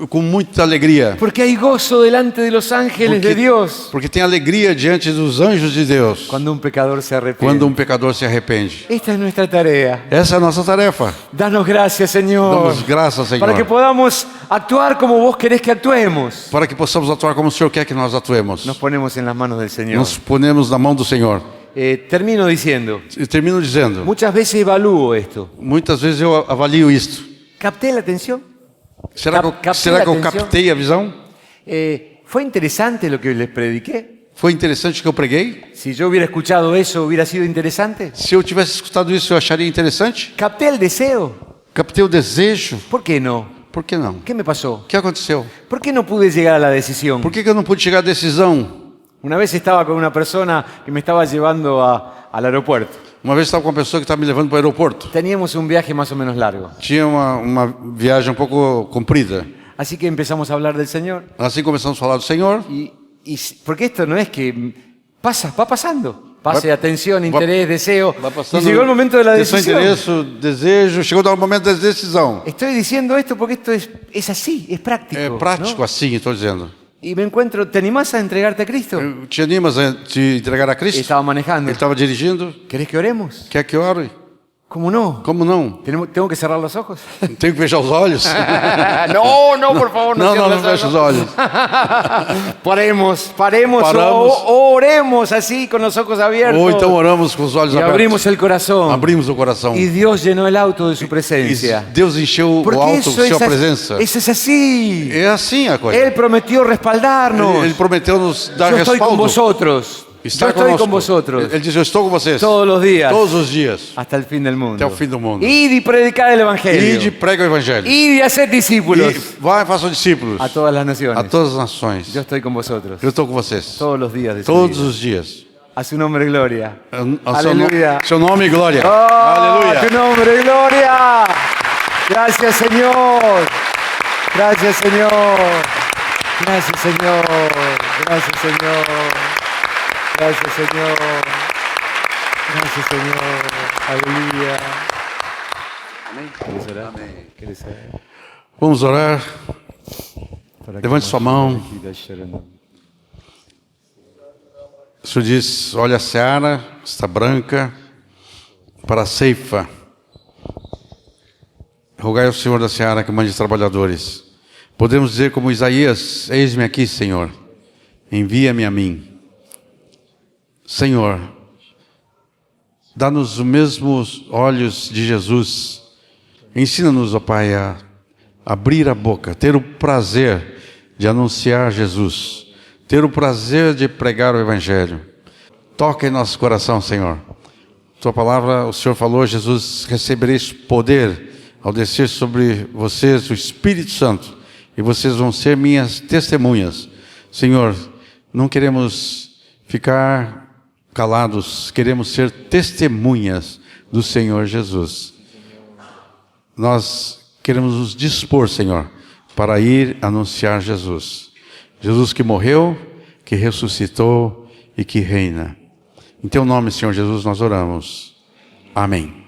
com muita alegria. porque hay gozo delante de los ángeles de Dios Porque tem alegria diante dos anjos de Deus cuando un pecador se arrepiente. quando pecador se arrepende. Esta es nuestra tarea. Essa é a nossa tarefa. Danos gracias, Señor, Damos graças, Senhor, para que podamos actuar como vos querés que actuemos. para que possamos atuar como o Senhor quer que nós atuemos. Nos ponemos en las manos del Señor. Nos ponemos na mão do Senhor. Termino diciendo, E termino dizendo, muchas veces evalúo esto. muitas vezes eu avalio isto. ¿Capté la atención? Será que Captei a eu atenção? captei a visão? ¿Fue interesante lo que les prediqué? Foi interessante que eu preguei? Si yo hubiera escuchado eso, ¿hubiera sido interesante? Se eu tivesse escutado isso, eu acharia interessante? ¿Capté el deseo? Captei o desejo? ¿Por qué no? Por que não? ¿Qué me pasó? O que aconteceu? ¿Por qué no pude llegar a la decisión? Por que eu não pude chegar à decisão? Una vez estaba con una persona que me estaba llevando al aeropuerto. Uma vez estava com uma pessoa que estava me levando para o aeroporto. Teníamos un viaje más o menos largo. Tinha uma viagem um pouco comprida. Así que empezamos a hablar del Señor. Assim começamos a falar do Senhor. Porque esto no es que pasa, va pasando. Pase, atención, va- interés, deseo. Vai Y passando. llegó el momento de la atenção, decisión. interesse, desejo. Chegou o momento da decisão. Estoy diciendo esto porque esto es así, es práctico. É prático ¿no? assim, estou dizendo. Y me encuentro, ¿te animás a entregarte a Cristo? Te animas a te entregar a Cristo? Estaba manejando. Ele estava dirigindo. ¿Querés que oremos? Quer que ore? ¿Cómo no? Como não? ¿Tengo que cerrar los ojos? Tenho que fechar os olhos? No, por favor, Não, não, cierres não fecha os olhos. Paremos Paramos. o oremos así con los ojos abiertos. Ou então oramos com os olhos y abertos. abrimos el corazón. Abrimos o coração. Y Dios llenó el auto de su E presencia. Deus encheu o Porque alto com sua presença. eso es así. É assim a coisa. Él prometió respaldarnos. Ele prometeu nos dar Yo estoy con respaldo. vosotros. Está Yo estoy conosco. con vosotros Ele diz, eu estou com vocês. todos los días. Todos os dias. Hasta el fin del mundo. Até o fim do mundo. Id y predicar el Evangelio. Ide, prega o evangelho. Id y hacer discípulos E vai e façam discípulos. a todas las naciones. A todas as nações. Yo estoy con vosotros Eu estou com vocês. todos los días de su Todos vida. os dias. A su nombre, gloria. Ao seu, Aleluya. seu nome e glória. Oh, a Aleluia. tu nombre, gloria. Gracias, Señor. Gracias, Señor. Gracias, Señor. Gracias, Señor. Gracias, Señor. Gracias, Señor. Aleluya. ¿Quieres orar? ¿Quieres orar? Vamos orar. Para que Levante sua mão. O Senhor diz, olha a seara, está branca, para a ceifa. Rogai ao Senhor da seara que mande trabalhadores. Podemos dizer como Isaías, eis-me aqui, Senhor, envia-me a mim. Senhor, dá-nos os mesmos olhos de Jesus. Ensina-nos, ó Pai, a abrir a boca, ter o prazer de anunciar Jesus, ter o prazer de pregar o Evangelho. Toca em nosso coração, Senhor. Tua palavra, o Senhor falou, Jesus, recebereis poder ao descer sobre vocês o Espírito Santo, e vocês vão ser minhas testemunhas. Senhor, não queremos ficar calados, queremos ser testemunhas do Senhor Jesus. Nós queremos nos dispor, Senhor, para ir anunciar Jesus. Jesus que morreu, que ressuscitou e que reina. Em Teu nome, Senhor Jesus, nós oramos. Amém.